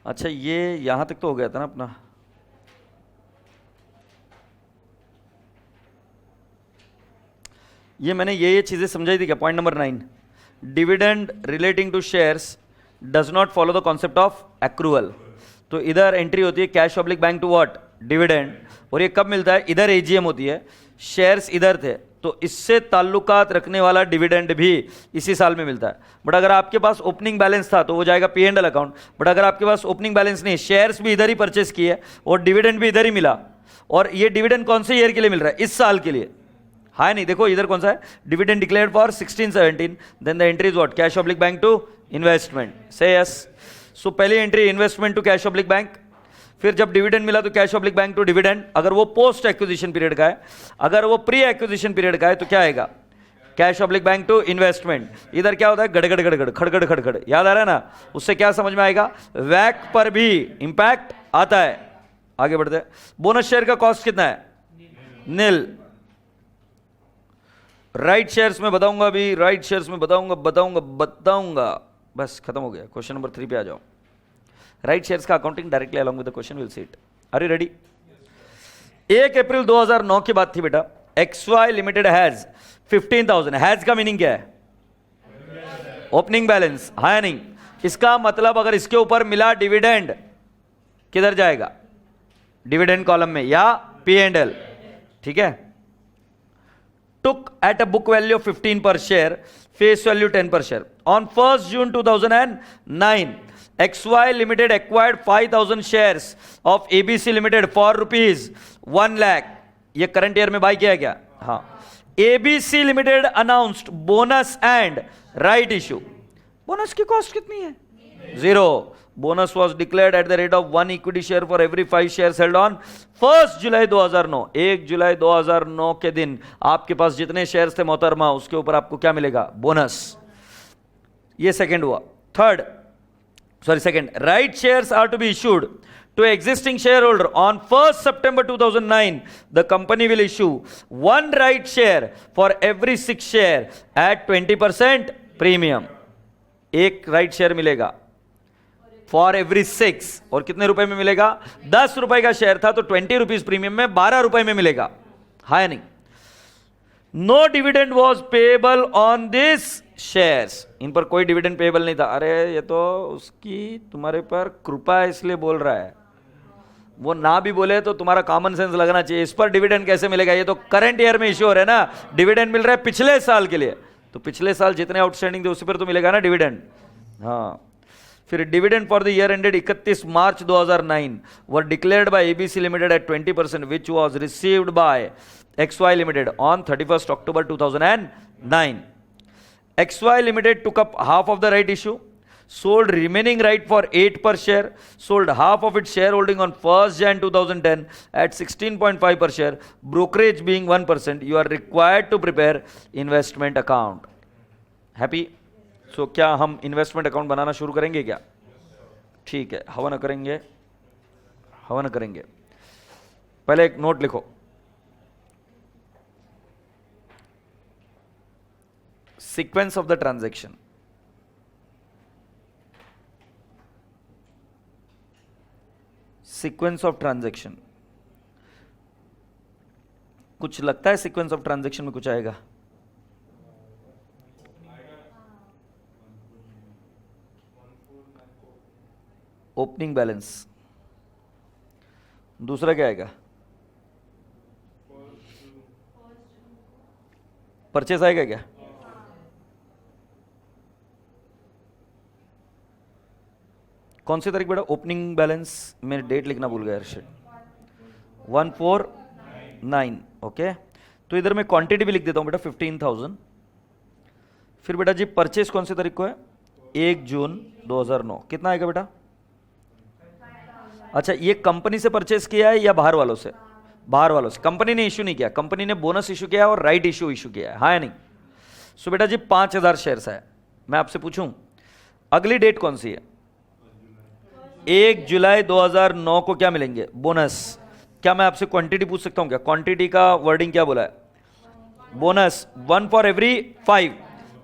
अच्छा, ये यहां तक तो हो गया था ना अपना। ये मैंने ये चीजें समझाई थी क्या? Point number 9, dividend relating to shares does not follow the concept of accrual. तो इधर एंट्री होती है cash public bank to what? Dividend. और ये कब मिलता है? इधर एजीएम होती है, शेयर्स इधर थे, तो इससे ताल्लुकात रखने वाला डिविडेंड भी इसी साल में मिलता है। बट अगर आपके पास ओपनिंग बैलेंस था तो वो जाएगा P&L अकाउंट। बट अगर आपके पास ओपनिंग बैलेंस नहीं, शेयर्स भी इधर ही परचेस किए और डिविडेंड भी इधर ही मिला, और ये डिविडेंड कौन से ईयर के लिए मिल रहा है? इस साल के लिए। हाँ नहीं, देखो इधर कौन सा है? Dividend declared for 16-17, then the entry is what? Cash public bank to investment. Say yes. So पहली entry investment to cash public bank, फिर जब डिविडेंड मिला तो cash public bank to dividend. अगर वो पोस्ट एक्विजिशन पीरियड का है, अगर वो प्री एक्विजिशन पीरियड का है तो क्या आएगा? Cash public bank to investment. इधर क्या होता है? गड़गड़ गड़गड़ खड़गड़ खड़गड़, याद आ रहा है ना? उससे क्या समझ में आएगा? वैक पर भी इंपैक्ट आता है। आगे बढ़ते हैं। बोनस शेयर का कॉस्ट कितना है? नील। राइट शेयर्स में बताऊंगा, अभी राइट शेयर्स में बताऊंगा। बस खत्म हो गया। क्वेश्चन नंबर 3 पे आ जाओ। राइट शेयर्स का accounting directly along with the question will see it. Are you ready? 1 April 2009 की बात थी बेटा। XY limited has 15,000। हैज का मीनिंग क्या है? ओपनिंग बैलेंस, है नहीं? इसका मतलब अगर इसके ऊपर मिला डिविडेंड, किधर जाएगा? डिविडेंड कॉलम में या P&L, ठीक है? took at a book value of 15 per share, face value 10 per share. On 1st June 2009, XY Limited acquired 5,000 shares of ABC Limited for rupees 1 lakh. ये करंट ईयर में bye किया क्या? हाँ। ABC limited announced bonus and right issue. Bonus की cost कितनी है? 0। Bonus was declared at the rate of 1 equity share for every 5 share held on 1 जुलाई 2009। 1 जुलाई 2009 के दिन आपके पास जितने शेयर्स थे मोहतरमा, उसके ऊपर आपको क्या मिलेगा? बोनस। ये सेकंड हुआ। Second, right shares are to be issued to existing shareholder on 1st September 2009. The company will issue 1 right share for every 6 share at 20% premium. एक राइट शेयर मिलेगा फॉर एवरी 6, और कितने रुपए में मिलेगा? 10 रुपए का शेयर था तो 20 रुपीज प्रीमियम में 12 रुपए में मिलेगा। हाँ या नहीं? No dividend was payable on this shares. इन पर कोई डिविडेंड पेएबल नहीं था। अरे ये तो उसकी तुम्हारे पर कृपा है इसलिए बोल रहा है, वो ना भी बोले तो तुम्हारा कॉमन सेंस लगना चाहिए। इस पर डिविडेंड कैसे मिलेगा? ये तो करंट ईयर में इश्यू हो रहा है ना, डिविडेंड मिल रहा है पिछले साल के लिए, तो पिछले साल जितने आउटस्टैंडिंग थे उसी पर तो मिलेगा ना डिविडेंड। हाँ। फिर dividend for the year ended 31 March 2009 were declared by ABC limited at 20% which was received by XY limited on 31 October 2009. XY limited took up half of the right issue, sold remaining right for 8 per share, sold half of its shareholding on 1st Jan 2010 at 16.5 per share, brokerage being 1%. You are required to prepare investment account. Happy? So क्या हम investment account बनाना शुरू करेंगे क्या? ठीक है, हवन करेंगे, हवन करेंगे। पहले एक नोट लिखो, sequence of the transaction. Sequence of transaction. कुछ लगता है सीक्वेंस ऑफ ट्रांजैक्शन में कुछ आएगा? Opening balance. दूसरा क्या आएगा? परचेस आएगा क्या? कौन सी तारीख बेटा? ओपनिंग बैलेंस में डेट लिखना भूल गया अर्शद। 149। ओके, तो इधर मैं क्वांटिटी भी लिख देता हूं बेटा 15,000। फिर बेटा जी परचेस कौन सी तारीख को है? 1 जून 2009। कितना आएगा बेटा? अच्छा, ये कंपनी से परचेस किया है या बाहर वालों से? बाहर वालों से। कंपनी ने इश्यू नहीं किया, कंपनी ने बोनस इशू किया और राइट इशू किया है। हाँ या नहीं? सो बेटा जी 5,000 शेयर्स है। मैं आपसे पूछूं अगली डेट कौन सी है? 1 जुलाई 2009 को क्या मिलेंगे? बोनस। क्या मैं आपसे क्वांटिटी पूछ सकता हूं क्या? क्वांटिटी का वर्डिंग क्या बोला है? Bonus 1 for every 5।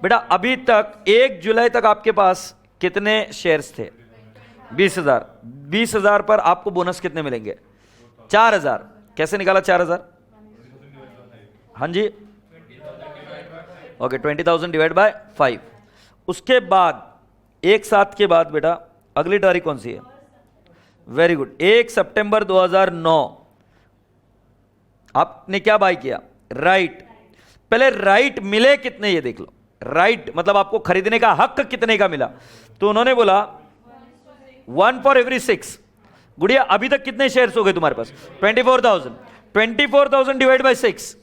बेटा अभी तक 1 जुलाई तक आपके पास कितने शेयर्स थे? 20,000। 20,000 पर आपको बोनस कितने मिलेंगे? 4,000। कैसे निकाला 4,000? हाँ जी, ओके, 20,000 डिवाइड बाय 5। उसके बाद एक साथ के बाद बेटा अगली तारीख कौन सी है? वेरी गुड, 1 सितंबर 2009 आपने क्या बाय किया? राइट। पहले राइट मिले कितने ये देख लो। राइट मतलब आपको खरीदने का हक कितने का मिला? तो उन्होंने बोला 1 फॉर एवरी 6। गुड़िया अभी तक कितने शेयर्स हो गए तुम्हारे पास? 24,000। 24,000 डिवाइड बाय 6,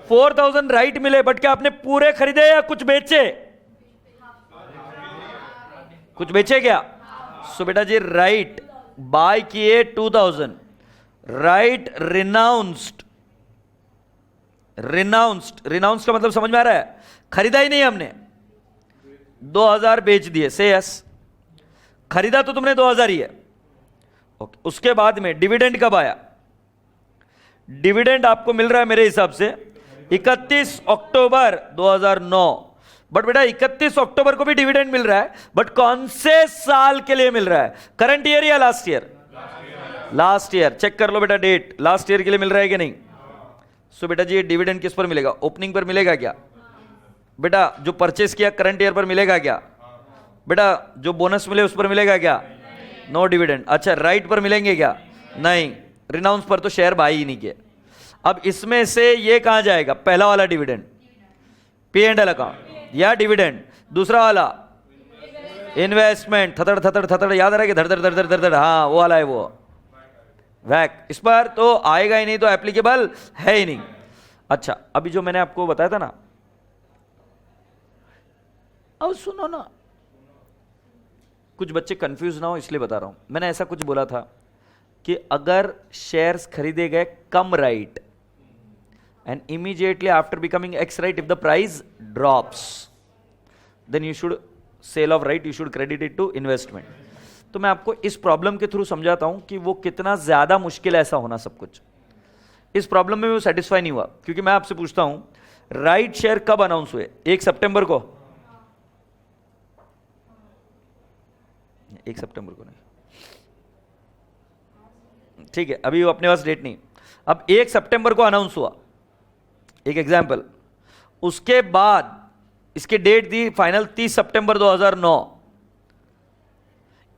4,000 राइट मिले। बट क्या आपने पूरे खरीदे या कुछ बेचे? कुछ बेचे क्या? सो बेटा जी राइट बाय किए 2,000, राइट रिनाउंस्ड। रिनाउंस्ड का मतलब समझ में आ रहा है? खरीदा ही नहीं हमने, 2,000 बेच दिए। से यस, खरीदा तो तुमने 2,000 ही है। ओके, उसके बाद में डिविडेंड कब आया? डिविडेंड आपको मिल रहा है मेरे हिसाब से 31 अक्टूबर 2009। बट बेटा 31 अक्टूबर को भी डिविडेंड मिल रहा है, बट कौन से साल के लिए मिल रहा है? करंट ईयर या last year? Last year. Check कर लो बेटा डेट, लास्ट ईयर के लिए मिल रहा है कि नहीं? सो बेटा जी ये डिविडेंड किस पर मिलेगा? ओपनिंग पर मिलेगा क्या? बेटा जो परचेस किया करंट ईयर पर मिलेगा क्या? बेटा जो बोनस मिले उस पर मिलेगा क्या? No dividend. अच्छा, राइट पर मिलेंगे क्या? नहीं। रिनाउंस पर तो शेयर बाय ही नहीं किए। अब इसमें से ये कहां जाएगा? पहला वाला डिविडेंड P&L अकाउंट या डिविडेंड, दूसरा वाला इन्वेस्टमेंट। थतड़ थतड़ थतड़ याद आ रहा है कि धड़ धड़ धड़ धड़ धड़? हाँ वो वाला है वो। वैक, इस पर तो आएगा ही नहीं, तो एप्लीकेबल है ही नहीं। अच्छा, अभी जो मैंने आपको बताया था ना, अब सुनो ना, कुछ बच्चे कंफ्यूज ना हो इसलिए बता रहा हूं। मैंने ऐसा कुछ बोला था कि अगर शेयर्स खरीदे गए cum right and immediately after becoming ex right, if the price drops, then you should sell off right, you should credit it to investment. तो मैं आपको इस प्रॉब्लम के थ्रू समझाता हूं कि वो कितना ज्यादा मुश्किल है ऐसा होना सब कुछ। इस प्रॉब्लम में वो सेटिस्फाई नहीं हुआ, क्योंकि मैं आपसे पूछता हूं राइट शेयर कब अनाउंस हुए? 1 सितंबर को? 1 सितंबर को नहीं, ठीक है, अभी वो अपने पास डेट नहीं। अब 1 सितंबर को अनाउंस हुआ, एक एग्जाम्पल। उसके बाद इसकी डेट दी फाइनल 30 सितंबर 2009।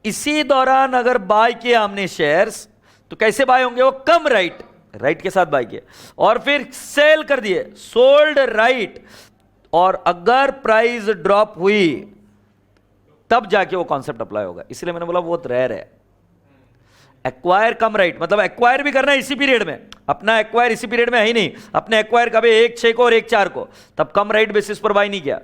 इसी दौरान अगर बाय किए हमने शेयर्स, तो कैसे बाय होंगे? वो कम राइट के साथ बाय किए, और फिर सेल कर दिए, सोल्ड राइट, और अगर प्राइस ड्रॉप हुई तब जाके वो कॉन्सेप्ट अप्लाई होगा। इसलिए मैंने बोला बहुत रेयर है। एक्वायर कम राइट मतलब एक्वायर भी करना है इसी पीरियड में, अपना एक्वायर इसी पीरियड में है ही नहीं, अपने एक्वायर कभी 1/6 को और 1/4 को, तब कम राइट बेसिस पर बाय नहीं किया।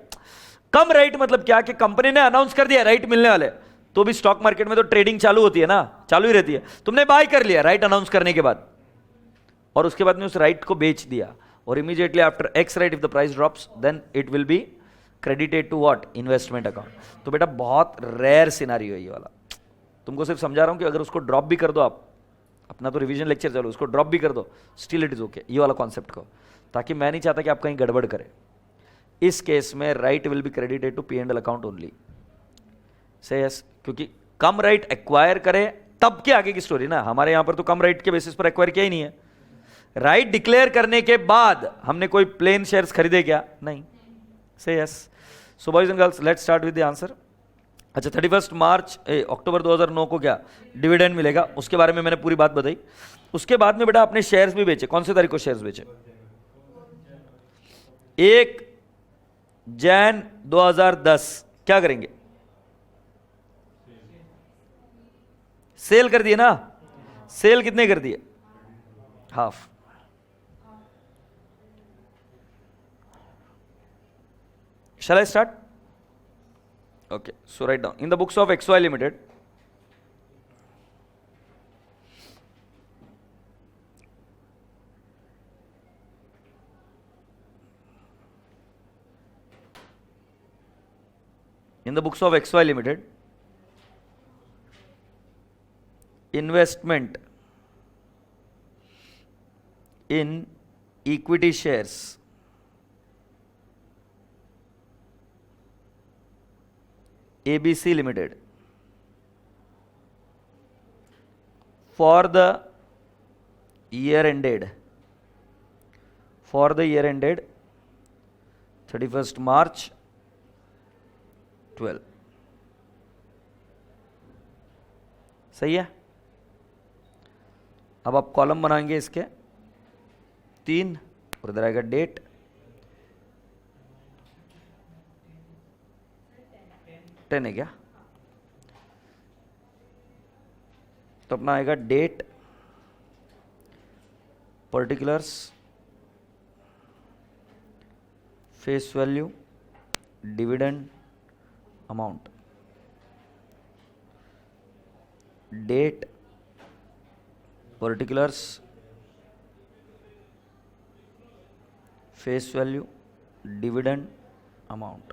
कम राइट मतलब क्या कि कंपनी ने अनाउंस कर दिया राइट मिलने वाले, तो भी स्टॉक मार्केट में तो ट्रेडिंग चालू होती है ना, चालू ही रहती है। तुमने बाय कर लिया राइट अनाउंस करने के बाद, और उसके बाद में उस राइट को बेच दिया, और immediately after ex right if the price drops then it will be credited to what? Investment account. तो बेटा बहुत रेयर सिनारियो है ये वाला, तुमको सिर्फ समझा रहा हूं कि अगर उसको ड्रॉप भी कर दो आप, अपना तो रिवीजन लेक्चर चलो, उसको ड्रॉप भी कर दो, स्टिल इट इज ओके, ये वाला कॉन्सेप्ट को, ताकि मैं नहीं चाहता कि आप कहीं गड़बड़ करें। इस केस में right will be credited to P&L account only. Say yes, क्योंकि कम राइट एक्वायर करे तब के आगे की स्टोरी ना, हमारे यहां पर तो कम राइट के बेसिस पर एक्वायर किया ही नहीं है। राइट डिक्लेयर करने के बाद हमने कोई प्लेन शेयर्स खरीदे क्या? नहीं। से yes. So boys and girls, let's start with the answer. अच्छा, 31 मार्च अक्टूबर 2009 को क्या डिविडेंड मिलेगा, उसके बारे में मैंने पूरी बात बताई। उसके बाद में बेटा आपने शेयर्स भी बेचे, कौन से तारीख को शेयर्स बेचे? 1 जनवरी 2010। क्या करेंगे? सेल कर दिए ना। सेल कितने कर दिए? Half. Shall I start? Okay, so write down. In the books of XY Limited, investment in equity shares ABC Limited for the year ended 31st March 12। सही है। अब आप कॉलम बनाएंगे इसके 3, और इधर आएगा डेट, 10 है क्या? तो अपना आएगा date, particulars, face value, dividend amount. Date, particulars, face value, dividend amount.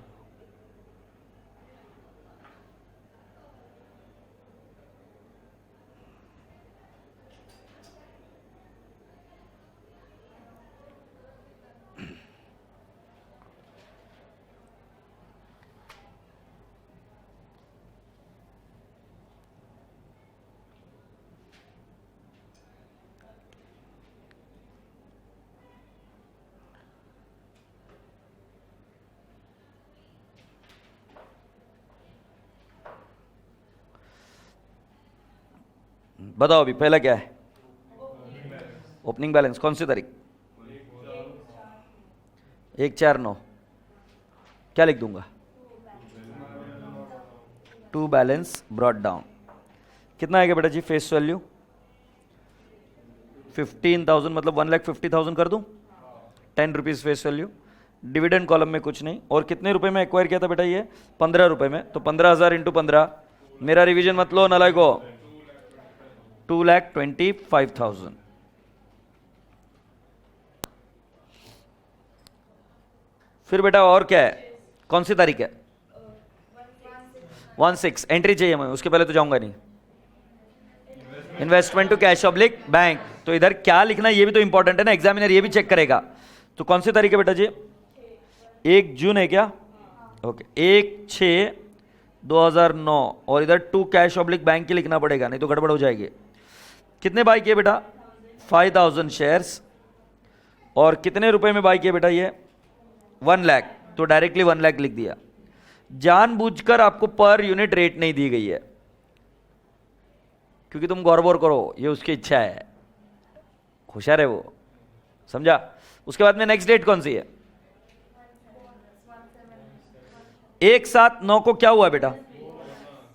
बताओ अभी पहला क्या है? Opening balance. कौन सी तारीख? 1/4/9। क्या लिख दूंगा? To balance brought down. कितना आएगा बेटा जी फेस वैल्यू? 15,000 मतलब 1,50,000 कर दूं, 10 rupees face value. Dividend column में कुछ नहीं। और कितने रुपए में एक्वायर किया था बेटा ये? 15 रुपए में। तो 15,000 इंटू 15, मेरा रिवीजन मत लो नालायक को, 2,25,000। फिर बेटा और क्या है, कौन सी तारीख है? 16 एंट्री चाहिए मैं, उसके पहले तो जाऊंगा नहीं। Investment to cash oblique bank, तो इधर क्या लिखना है ये भी तो इंपॉर्टेंट है ना, एग्जामिनर ये भी चेक करेगा। तो कौन सी तारीख है बेटा जी? 1 जून है क्या? ओके, 1/6/2009। और इधर टू कैश ऑब्लिक बैंक की लिखना पड़ेगा, नहीं तो गड़बड़ हो जाएगी। कितने बाई किए बेटा? 5,000 शेयर्स। और कितने रुपए में बाई किए बेटा ये? 1 लाख, तो डायरेक्टली 1 लाख लिख दिया। जानबूझकर आपको पर यूनिट रेट नहीं दी गई है, क्योंकि तुम गौर करो, ये उसकी इच्छा है, होशियार है वो, समझा? उसके बाद में नेक्स्ट डेट कौन सी है? 1/7/9 को क्या हुआ बेटा?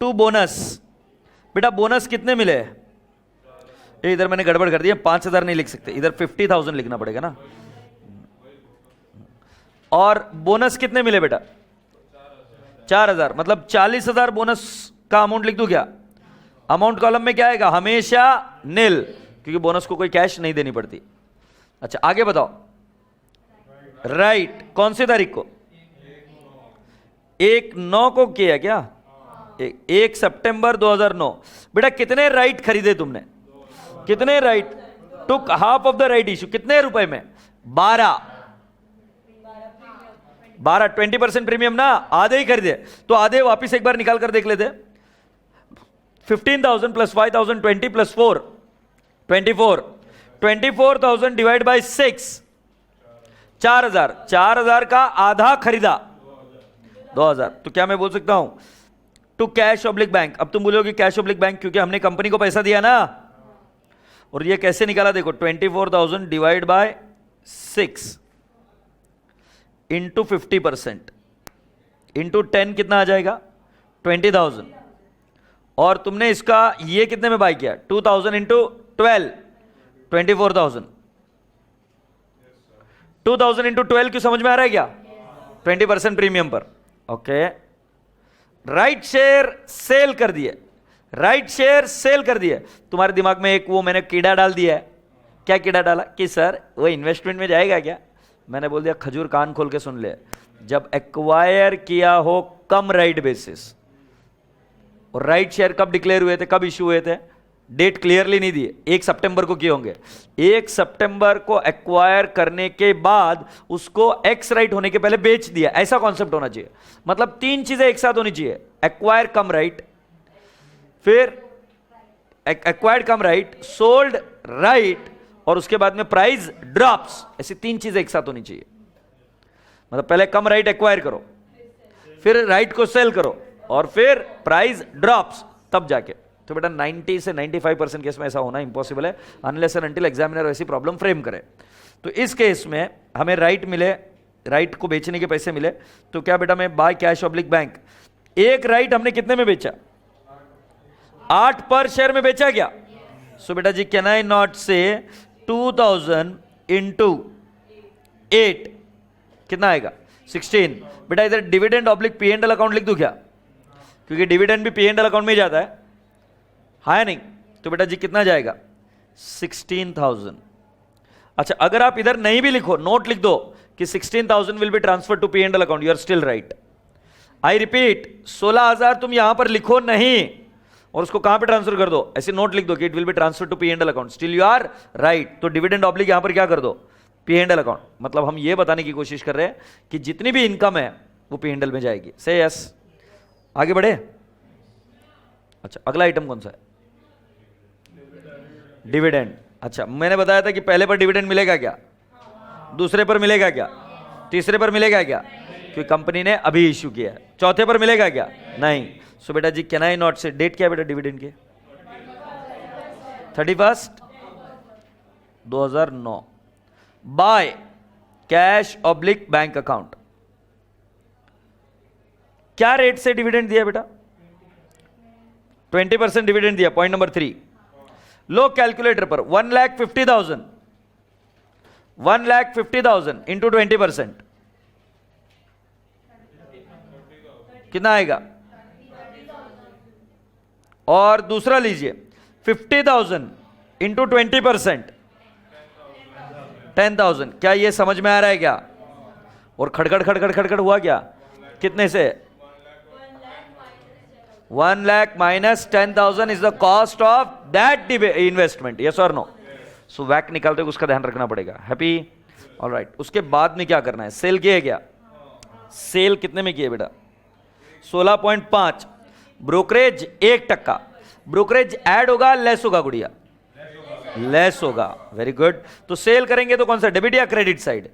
2 बोनस। बेटा बोनस कितने मिले? ये इधर मैंने गड़बड़ कर दिया, 5,000 नहीं लिख सकते, इधर 50,000 लिखना पड़ेगा ना। और बोनस कितने मिले बेटा? 4,000, मतलब 40,000 बोनस का अमाउंट लिख दूं क्या? अमाउंट कॉलम में क्या आएगा? हमेशा नील, क्योंकि बोनस को कोई कैश नहीं देनी पड़ती। अच्छा आगे बताओ। राइट, कौन सी तारीख को? 1/9 को किया क्या? 1 सितंबर 2009। बेटा कितने राइट खरीदे तुमने? कितने right? Took half of the right issue, कितने रुपए में? 12। 20% प्रीमियम ना, आधे ही खरीदे, तो आधे वापिस एक बार निकाल कर देख लेते। 15,000 प्लस 5,000 20 प्लस 4 24, 24,000 डिवाइड बाई 6, 4,000। 4,000 का आधा खरीदा 2,000। तो क्या मैं बोल सकता हूं टू कैश ऑब्लिक बैंक? अब तुम बोलोगे कैश ऑब्लिक बैंक क्योंकि हमने कंपनी को पैसा दिया ना। और ये कैसे निकाला देखो, 24,000 डिवाइड बाय 6 इंटू 50% इंटू 10 कितना आ जाएगा? 20,000। और तुमने इसका ये कितने में बाय किया? 2,000 इंटू 12, 24,000। 2,000 इंटू 12 क्यों, समझ में आ रहा है क्या? 20% प्रीमियम पर। ओके, राइट शेयर सेल कर दिए, राइट शेयर सेल कर दिए। तुम्हारे दिमाग में एक वो मैंने कीड़ा डाल दिया है। क्या कीड़ा डाला? कि सर वो इन्वेस्टमेंट में जाएगा क्या? मैंने बोल दिया खजूर कान खोल के सुन ले, जब एक्वायर किया हो कम राइट बेसिस, और राइट शेयर कब डिक्लेयर हुए थे, कब इश्यू हुए थे, डेट क्लियरली नहीं दी, 1 सितंबर को किए होंगे। 1 सितंबर को एक्वायर करने के बाद उसको एक्स राइट होने के पहले बेच दिया, ऐसा कॉन्सेप्ट होना चाहिए। मतलब 3 चीजें एक साथ होनी चाहिए, एक्वायर कम राइट, फिर एक्वायर्ड कम राइट, सोल्ड राइट, और उसके बाद में प्राइस ड्रॉप्स। ऐसी 3 चीजें एक साथ होनी चाहिए। मतलब पहले कम राइट एक्वायर करो, फिर राइट को सेल करो, और फिर प्राइस ड्रॉप्स, तब जाके। तो बेटा 90 से 95% केस में ऐसा होना इंपॉसिबल है, अनलेस एंड अनटिल एग्जामिनर ऐसी प्रॉब्लम फ्रेम करे। तो इस केस में हमें राइट मिले, राइट को बेचने के पैसे मिले, तो क्या बेटा मैं बाय कैश ऑब्लिक बैंक, एक राइट हमने कितने में बेचा? 8 पर शेयर में बेचा क्या? सो बेटा जी कैन आई नॉट से 2,000 इंटू 8 कितना आएगा? 16। बेटा इधर dividend oblique P and L account लिख दूं क्या? क्योंकि डिविडेंड भी पी एंड एल अकाउंट में ही जाता है, हाँ नहीं? तो बेटा जी कितना जाएगा? 16,000। अच्छा अगर आप इधर नहीं भी लिखो, नोट लिख दो कि 16,000 will be transfer to P and L account, you are still right. I repeat, 16,000 तुम यहां पर लिखो नहीं, और उसको कहां पे ट्रांसफर कर दो, ऐसे नोट लिख दो कि it will be transfer to P and L account, still you are right. तो डिविडेंड ऑब्लिक यहां पर क्या कर दो? P and L account. मतलब हम ये बताने की कोशिश कर रहे हैं कि जितनी भी इनकम है वो पी एंड एल में जाएगी। से यस, आगे बढ़े। अच्छा अगला आइटम कौन सा है? डिविडेंड। अच्छा मैंने बताया था कि पहले पर डिविडेंड मिलेगा क्या? दूसरे पर मिलेगा क्या? तीसरे पर मिलेगा क्या? क्योंकि कंपनी ने अभी इश्यू किया है। चौथे पर मिलेगा क्या? नहीं। सो बेटा जी कैन आई नॉट से, डेट क्या है बेटा डिविडेंड के? 31 2009 bye cash oblique bank account. क्या रेट से डिविडेंड दिया बेटा? 20% डिविडेंड दिया। पॉइंट नंबर 3, लो कैलकुलेटर पर 1,50,000, 1,50,000 इंटू 20%, कितना आएगा? और दूसरा लीजिए 50,000 इंटू 20%, 10,000। क्या ये समझ में आ रहा है क्या? और खड़खड़ खड़खड़ खड़खड़ हुआ क्या? कितने से? 1 lakh minus 10,000 is the cost of that investment, yes और नो? सो वैक निकालते हुए उसका ध्यान रखना पड़ेगा। हैप्पी? ऑलराइट। उसके बाद में क्या करना है? सेल किए क्या? सेल कितने में किए बेटा? 16.5। ब्रोकरेज 1%। ब्रोकरेज ऐड होगा लेस होगा गुड़िया? लेस होगा। Very good. तो सेल करेंगे तो कौन सा, डेबिट या credit side?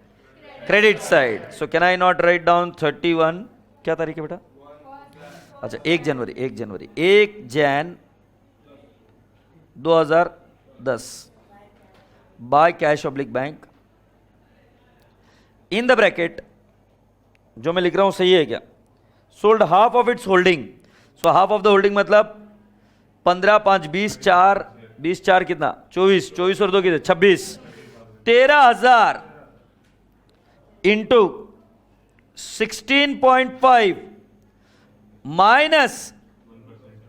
Credit side. So can I not write down 31? क्या तारीख है बेटा? अच्छा 1 जनवरी, 1 Jain 2010 bye cash oblique bank. In the bracket जो मैं लिख रहा हूं सही है क्या? Sold half of its holding. So half of the holding मतलब 15 5 20 4, 20 4 कितना? 24, 24 और 2 कितने? 26। 13,000 इंटू 16.5 माइनस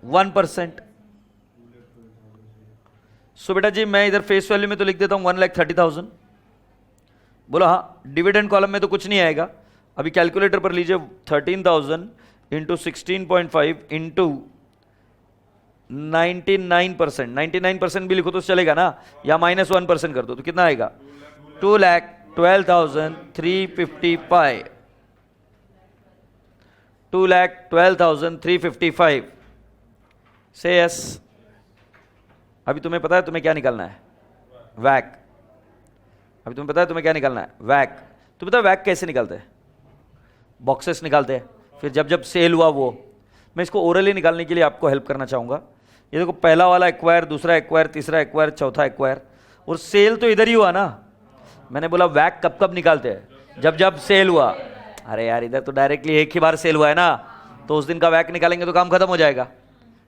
1%। सो बेटा जी मैं इधर फेस वैल्यू में तो लिख देता हूं 1,30,000। बोलो हाँ। डिविडेंड कॉलम में तो कुछ नहीं आएगा। अभी कैलकुलेटर पर लीजिए 13,000 इंटू 16.5 इंटू 99%। 99% भी लिखो तो चलेगा ना, या माइनस 1% कर दो तो कितना आएगा? 2,12,355। 2,12,355 से यस। अभी तुम्हें पता है तुम्हें क्या निकालना है? वैक। अभी तुम्हें पता है तुम्हें क्या निकालना है? वैक। तुम्हें पता है वैक कैसे निकालते हैं? बॉक्सेस निकालते हैं, फिर जब जब सेल हुआ वो। मैं इसको ओरली निकालने के लिए आपको हेल्प करना चाहूंगा। ये देखो पहला वाला एक्वायर, दूसरा एक्वायर, तीसरा एक्वायर, चौथा एक्वायर, और सेल तो इधर ही हुआ ना। मैंने बोला वैक कब कब निकालते हैं? जब जब सेल हुआ। अरे यार इधर तो डायरेक्टली एक ही बार सेल हुआ है ना, तो उस दिन का वैक निकालेंगे तो काम खत्म हो जाएगा।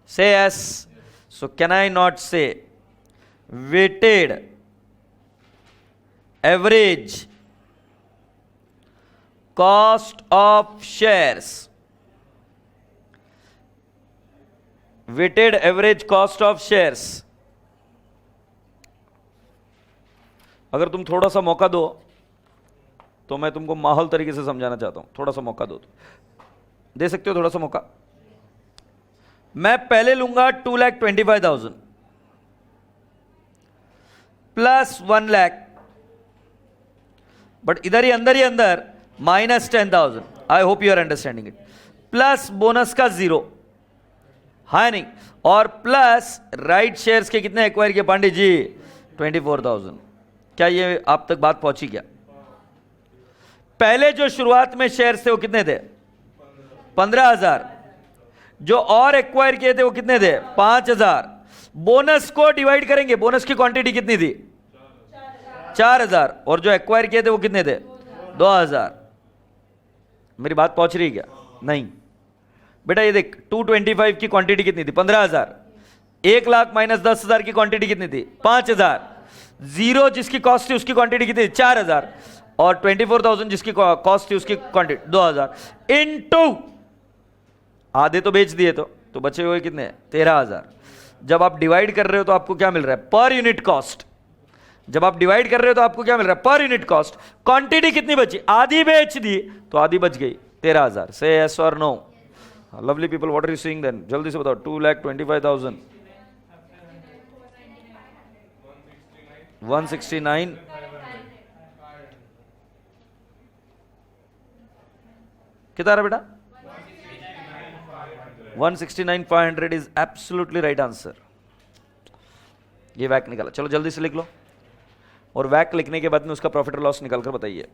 Say yes. So can I not say weighted average cost of shares, weighted average cost of shares. अगर तुम थोड़ा सा मौका दो तो मैं तुमको माहौल तरीके से समझाना चाहता हूं। थोड़ा सा मौका दो तो दे सकते हो? थोड़ा सा मौका। मैं पहले लूंगा 2,25,000 प्लस 1 लाख, बट इधर ही अंदर minus 10,000। I hope you are understanding it. Plus bonus का 0 है नहीं, और प्लस राइट शेयर्स के कितने एक्वायर किए पांडे जी? 24,000। क्या ये आप तक बात पहुंची क्या? पहले जो शुरुआत में शेयर्स थे वो कितने थे? 15,000। जो और एक्वायर किए थे वो कितने थे? 5,000। बोनस को डिवाइड करेंगे, बोनस की क्वांटिटी कितनी थी? 4,000। और जो एक्वायर किए थे वो कितने थे? 2,000। मेरी बात पहुंच रही है क्या? नहीं बेटा ये देख 225 की क्वांटिटी कितनी थी? 15,000। 1 लाख माइनस 10,000 की क्वांटिटी कितनी थी? 5,000। 0 जिसकी कॉस्ट थी उसकी क्वांटिटी कितनी थी? 4,000। और 24,000 जिसकी कॉस्ट थी उसकी क्वांटिटी 2,000 इनटू आधे तो बेच दिए तो बचे हुए कितने? 13,000। जब आप डिवाइड कर रहे हो तो आपको क्या मिल रहा है? Per unit cost. जब आप डिवाइड कर रहे हो तो आपको क्या मिल रहा है? Per unit cost. क्वांटिटी कितनी बची? आधी बेच दी तो आधी बच गई 13,000। से यस और no? Lovely people what are you seeing then? जल्दी से बताओ। 2,25,000 169 कितना रहा बेटा? 169,500 इज एब्सोल्युटली राइट आंसर। ये वैक निकाला। चलो जल्दी से लिख लो, और वैक लिखने के बाद में उसका प्रॉफिट और लॉस निकालकर बताइए।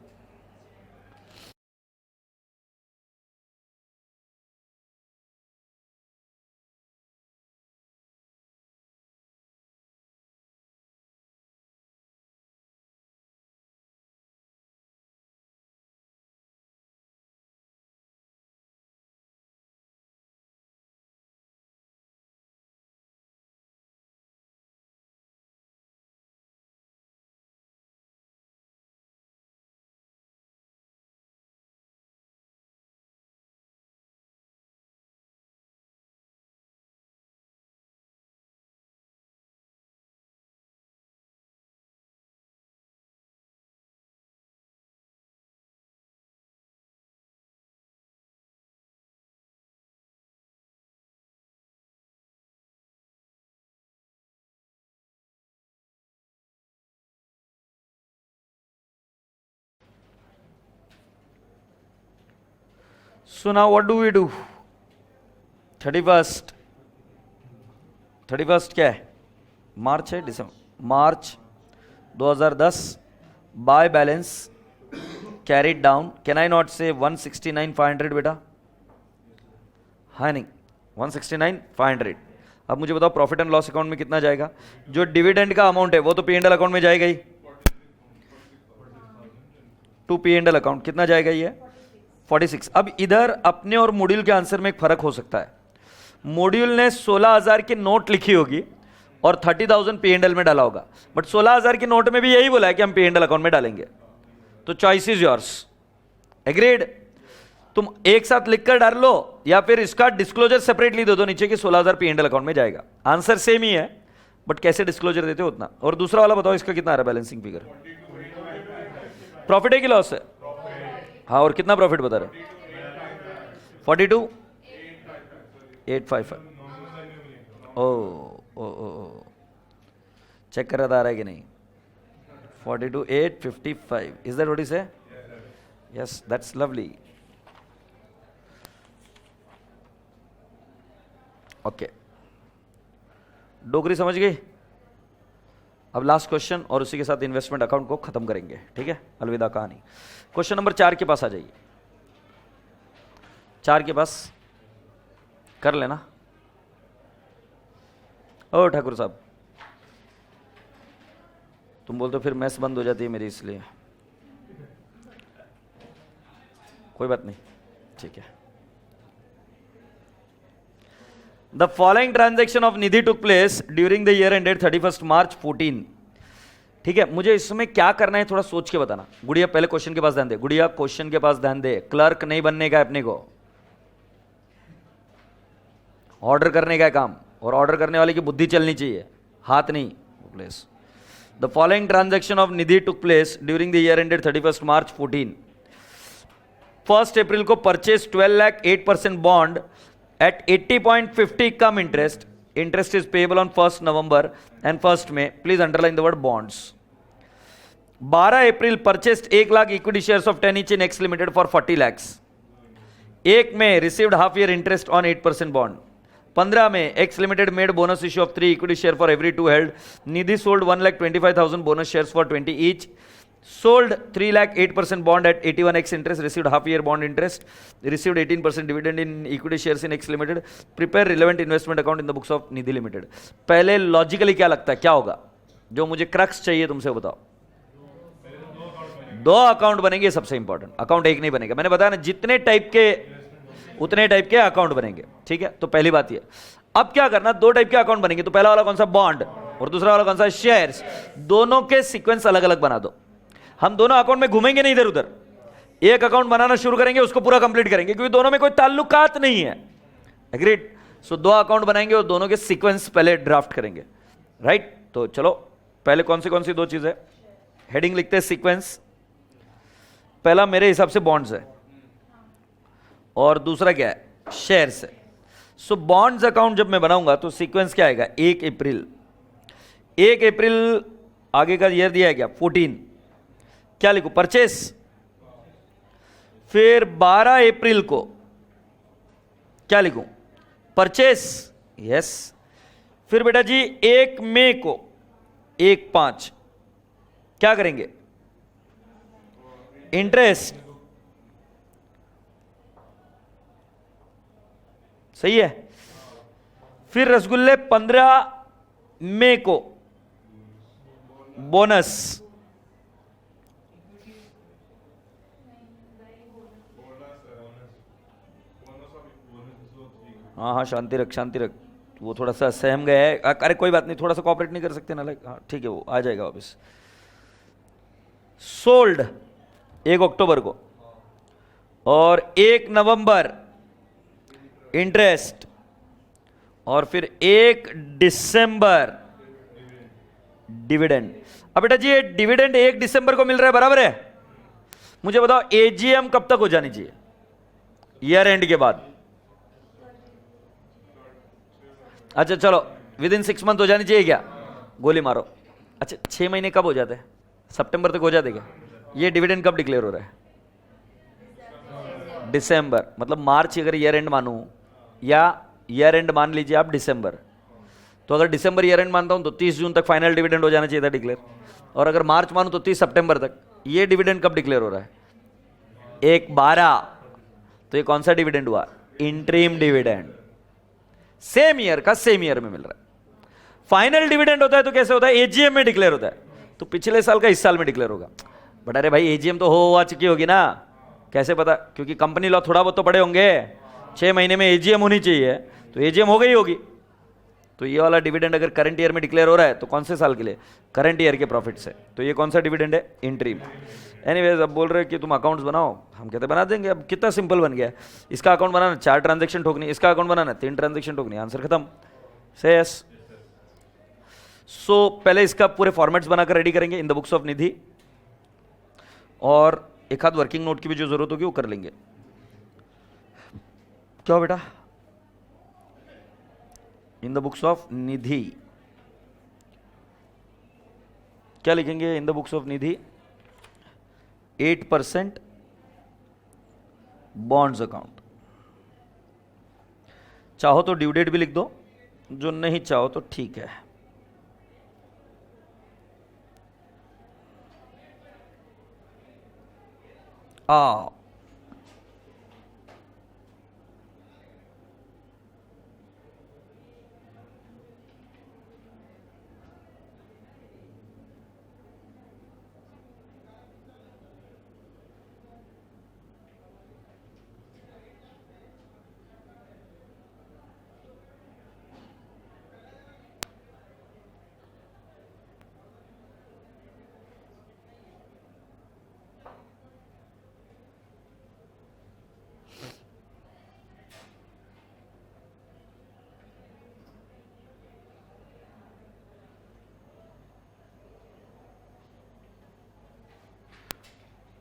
So now what do we do? 31st क्या है? मार्च है, दिसंबर, मार्च 2010, by balance carried down. Can I not से 169,500 बेटा? हाँ नहीं, 169,500. अब मुझे बताओ प्रॉफिट एंड लॉस अकाउंट में कितना जाएगा? जो डिविडेंड का अमाउंट है वो तो पी एंड एल अकाउंट में जाएगा ही. To P and L account कितना जाएगा? ये 46. अब इधर अपने और मॉड्यूल के आंसर में एक फर्क हो सकता है. मॉड्यूल ने 16,000 की नोट लिखी होगी और 30,000 पी एंड एल में डाला होगा, बट 16,000 की नोट में भी यही बोला है कि हम पी एंड एल अकाउंट में डालेंगे. तो चॉइस इज योर्स. एग्रीड? तुम एक साथ लिखकर डाल लो या फिर इसका डिस्क्लोजर सेपरेटली दे दो नीचे कि 16,000 पी एंड एल अकाउंट में जाएगा. आंसर सेम ही है, बट कैसे डिस्क्लोजर देते हो उतना. और दूसरा वाला बताओ, इसका कितना आ रहा है बैलेंसिंग फिगर? प्रॉफिट है कि लॉस है? हाँ, और कितना प्रॉफिट बता रहे? 42,855. ओ चेक कर रहा था आ रहा है कि नहीं? 42,855. इज दैट व्हाट इज है? Yes, that's lovely. Okay, Dogri समझ गई? अब लास्ट क्वेश्चन और उसी के साथ इन्वेस्टमेंट अकाउंट को खत्म करेंगे. ठीक है, अलविदा कहानी. क्वेश्चन नंबर 4 के पास आ जाइए. 4 के पास कर लेना. ओ ठाकुर साहब, तुम बोलते हो फिर मैस बंद हो जाती है मेरी, इसलिए कोई बात नहीं. ठीक है. The following transaction of Nidhi took place during the year ended 31st March 14. ठीक है, मुझे इसमें क्या करना है थोड़ा सोच के बताना. गुड़िया पहले क्वेश्चन के पास ध्यान दे. गुड़िया क्वेश्चन के पास ध्यान दे. क्लर्क नहीं बनने का है अपने को, ऑर्डर करने का है काम. और ऑर्डर करने वाले की बुद्धि चलनी चाहिए, हाथ नहीं. Place the following transaction of Nidhi took place during the year ended 31st March 14. 1st April को purchase 12 lakh 8% bond at 80.50 come interest. Interest is payable on 1st November and 1st May. Please underline the word bonds. 12 April purchased 1 lakh equity shares of 10 each in X Limited for 40 lakhs. 1 May received half year interest on 8% bond. 15 May X Limited made bonus issue of 3 equity share for every 2 held. Nidhi sold 1,25,000 bonus shares for 20 each. Sold 3 lakh 8% bond at 81x interest, received half year bond interest, received 18% dividend in equity shares in X Limited. Prepare relevant investment account in the books of Nidhi Limited. पहले logically क्या लगता है, क्या होगा? जो मुझे crux चाहिए तुमसे बताओ. 2 अकाउंट बनेंगे, सबसे इंपॉर्टेंट. अकाउंट एक नहीं बनेगा. मैंने बताया ना, जितने टाइप के उतने टाइप के अकाउंट बनेंगे. ठीक है, तो पहली बात ये. अब क्या करना, 2 टाइप के अकाउंट बनेंगे. तो पहला वाला कौन सा? बॉन्ड. और दूसरा वाला कौन सा? शेयर्स. दोनों के सीक्वेंस अलग अलग बना दो. हम दोनों अकाउंट में घूमेंगे नहीं इधर उधर. एक अकाउंट बनाना शुरू करेंगे, उसको पूरा कंप्लीट करेंगे, क्योंकि दोनों में कोई ताल्लुकात नहीं है. एग्रीड? सो 2 अकाउंट बनाएंगे और दोनों के सीक्वेंस पहले ड्राफ्ट करेंगे. राइट? तो चलो, पहले कौन सी 2 चीजें? हेडिंग लिखते हैं सीक्वेंस. पहला मेरे हिसाब से बॉन्ड्स है और दूसरा क्या है? शेयर्स है. सो बॉन्ड्स अकाउंट जब मैं बनाऊंगा तो सीक्वेंस क्या आएगा? 1 अप्रैल. 1 अप्रैल आगे का ईयर दिया है क्या? 14. क्या लिखूं? परचेस. फिर 12 अप्रैल को क्या लिखूं? परचेस. यस. फिर बेटा जी 1 मई को 1/5 क्या करेंगे? इंटरेस्ट. सही है. फिर रसगुल्ले 15 मई को बोनस. हाँ, शांति रख, शांति रख. वो थोड़ा सा सहम गया है. अरे कोई बात नहीं, थोड़ा सा कोऑपरेट नहीं कर सकते ना? लाइक हाँ ठीक है, वो आ जाएगा वापस. सोल्ड 1 अक्टूबर को और 1 नवंबर इंटरेस्ट और फिर 1 दिसंबर डिविडेंड. अब बेटा जी ये डिविडेंड 1 दिसंबर को मिल रहा है, बराबर है? मुझे बताओ एजीएम कब तक हो जानी चाहिए? ईयर एंड के बाद. अच्छा चलो, विद इन 6 मंथ हो जानी चाहिए क्या? गोली मारो. अच्छा 6 महीने कब हो जाते हैं? सितंबर तक हो जाते क्या? ये डिविडेंड कब डिक्लेयर हो रहा है? दिसंबर, मतलब मार्च अगर ईयर एंड मानूं या ईयर एंड मान लीजिए आप दिसंबर, तो अगर दिसंबर ईयर एंड मानता हूं तो 30 जून तक फाइनल डिविडेंड हो जाना चाहिए था डिक्लेयर, और अगर मार्च मानूं तो 30 सितंबर तक। ये डिविडेंड कब डिक्लेयर हो रहा है? 1/12। तो ये कौन सा डिविडेंड हुआ? इंटरिम डिविडेंड, सेम ईयर का सेम ईयर में मिल रहा है। फाइनल डिविडेंड होता है तो कैसे होता है? एजीएम में डिक्लेयर होता है, तो पिछले साल का इस साल में डिक्लेयर होगा। बट अरे भाई एजीएम तो हो चुकी होगी ना, कैसे पता? क्योंकि कंपनी लॉ थोड़ा बहुत तो पढ़े होंगे, 6 महीने में एजीएम होनी चाहिए, तो एजीएम हो गई होगी। तो ये वाला डिविडेंड अगर करंट ईयर में डिक्लेयर हो रहा है तो कौन से साल के लिए? करंट ईयर के प्रॉफिट से। तो ये कौन सा डिविडेंड है? इंटरिम। एनीवेज, अब बोल रहे हैं कि तुम अकाउंट्स बनाओ, हम कहते बना देंगे। अब कितना सिंपल बन गया, इसका अकाउंट बनाना 4 ट्रांजेक्शन ठोकनी, इसका अकाउंट बनाना 3 ट्रांजेक्शन ठोकनी, आंसर खत्म। से यस। सो पहले इसका पूरे फॉर्मेट्स बनाकर रेडी करेंगे इन द बुक्स ऑफ निधि, और एक आध वर्किंग नोट की भी जो जरूरत होगी वो कर लेंगे। क्या बेटा? इन द बुक्स ऑफ निधि क्या लिखेंगे? In the books of Nidhi 8% bonds account. चाहो तो ड्यू डेट भी लिख दो, जो नहीं चाहो तो ठीक है।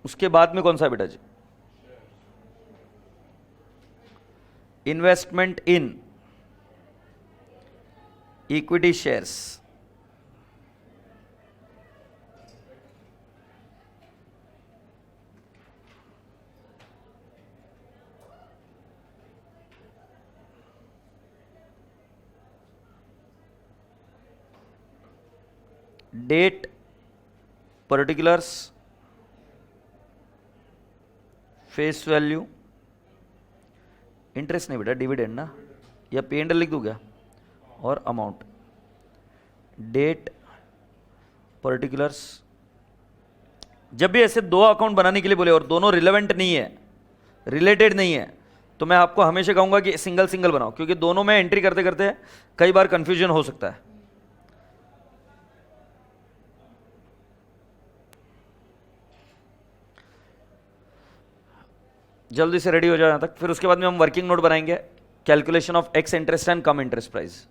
उसके बाद में कौन सा बेटा जी? Investment in equity shares. Date, particulars, face value, interest नहीं बेटा, डिविडेंड ना, या पे एंड लिख दूं क्या? और अमाउंट। Date, particulars. जब भी ऐसे 2 अकाउंट बनाने के लिए बोले और दोनों रिलेवेंट नहीं है, रिलेटेड नहीं है, तो मैं आपको हमेशा कहूंगा कि सिंगल सिंगल बनाओ, क्योंकि दोनों में एंट्री करते करते कई बार कंफ्यूजन हो सकता है। जल्दी से रेडी हो जाओ यहां तक, फिर उसके बाद में हम वर्किंग नोट बनाएंगे, calculation of ex interest and cum interest price.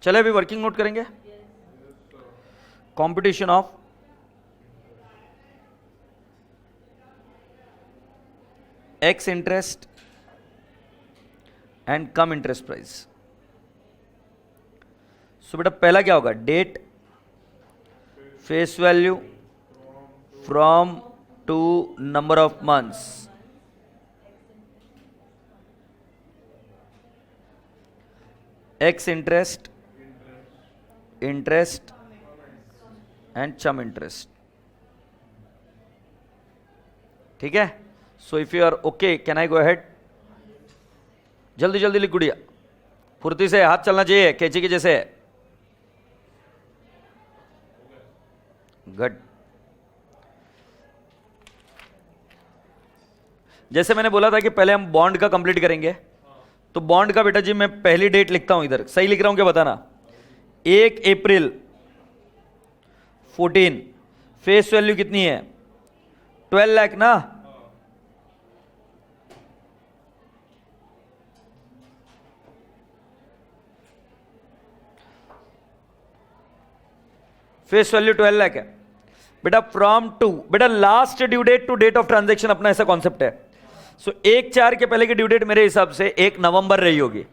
चले अभी वर्किंग नोट करेंगे। Competition of ex interest and cum interest price. So बेटा पहला क्या होगा? Date, face value, from to number of months, ex interest, interest and sum interest. ठीक है? So if you are okay, can I go ahead? जल्दी जल्दी लिख गुड़िया, फुर्ती से, हाथ चलना चाहिए कैंची के जैसे। गुड। जैसे मैंने बोला था कि पहले हम बॉन्ड का कंप्लीट करेंगे, तो बॉन्ड का बेटा जी मैं पहली डेट लिखता हूं, इधर सही लिख रहा हूं क्या बताना? 1 अप्रैल 14। फेस वैल्यू कितनी है? 12 लाख ना, फेस वैल्यू 12 लाख है बेटा, फ्रॉम टू, बेटा last due date to date of transaction अपना ऐसा कॉन्सेप्ट है। सो 1/4 के पहले की ड्यू डेट मेरे हिसाब से 1 नवंबर रही होगी।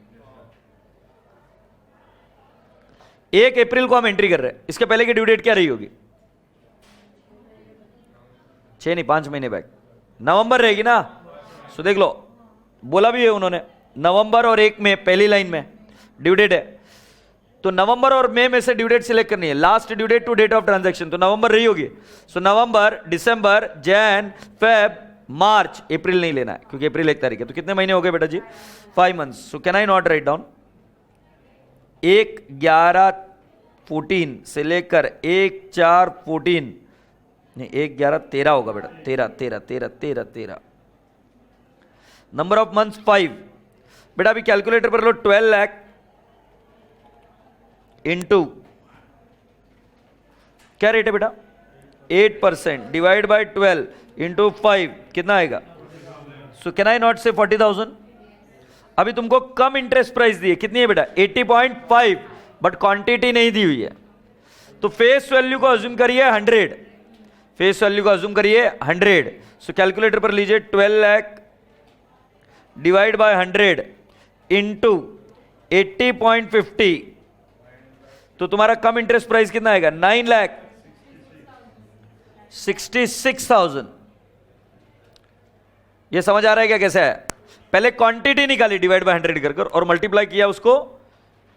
1 अप्रैल को हम एंट्री कर रहे हैं, इसके पहले की ड्यू डेट क्या रही होगी? 6 नहीं 5 महीने बैक नवंबर रहेगी ना। सो देख लो, बोला भी है उन्होंने, नवंबर और 1 में पहली लाइन में ड्यू डेट है, तो नवंबर और मई में से ड्यू डेट सिलेक्ट करनी है, last due date to date of transaction, तो नवंबर रही होगी। सो नवंबर, दिसंबर, जैन, फेब, मार्च, अप्रैल नहीं लेना है क्योंकि अप्रैल 1 तारीख है। तो कितने महीने हो गए बेटा जी? 5 months. So can I not write down 1/11/14 से लेकर 1/4/14, नहीं 1/11/13 होगा बेटा, 13 नंबर ऑफ मंथ्स 5। बेटा अभी कैलकुलेटर पर लो, 12 लाख इंटू क्या रेट है बेटा? 8% डिवाइड बाय 12 इंटू 5 कितना आएगा? सो कैन आई नॉट से 40,000? अभी तुमको कम इंटरेस्ट प्राइस दी है, कितनी है बेटा? 80.5, बट क्वांटिटी नहीं दी हुई है। तो फेस वैल्यू को अज्यूम करिए 100, फेस वैल्यू को अज्यूम करिए 100। सो कैलकुलेटर पर लीजिए 12 लाख डिवाइड बाय 100 इंटू 80.50, तो तुम्हारा कम इंटरेस्ट प्राइस कितना आएगा? 9,66,000। ये समझ आ रहा है क्या कैसे है? पहले क्वांटिटी निकाली डिवाइड बाय 100 कर और मल्टीप्लाई किया उसको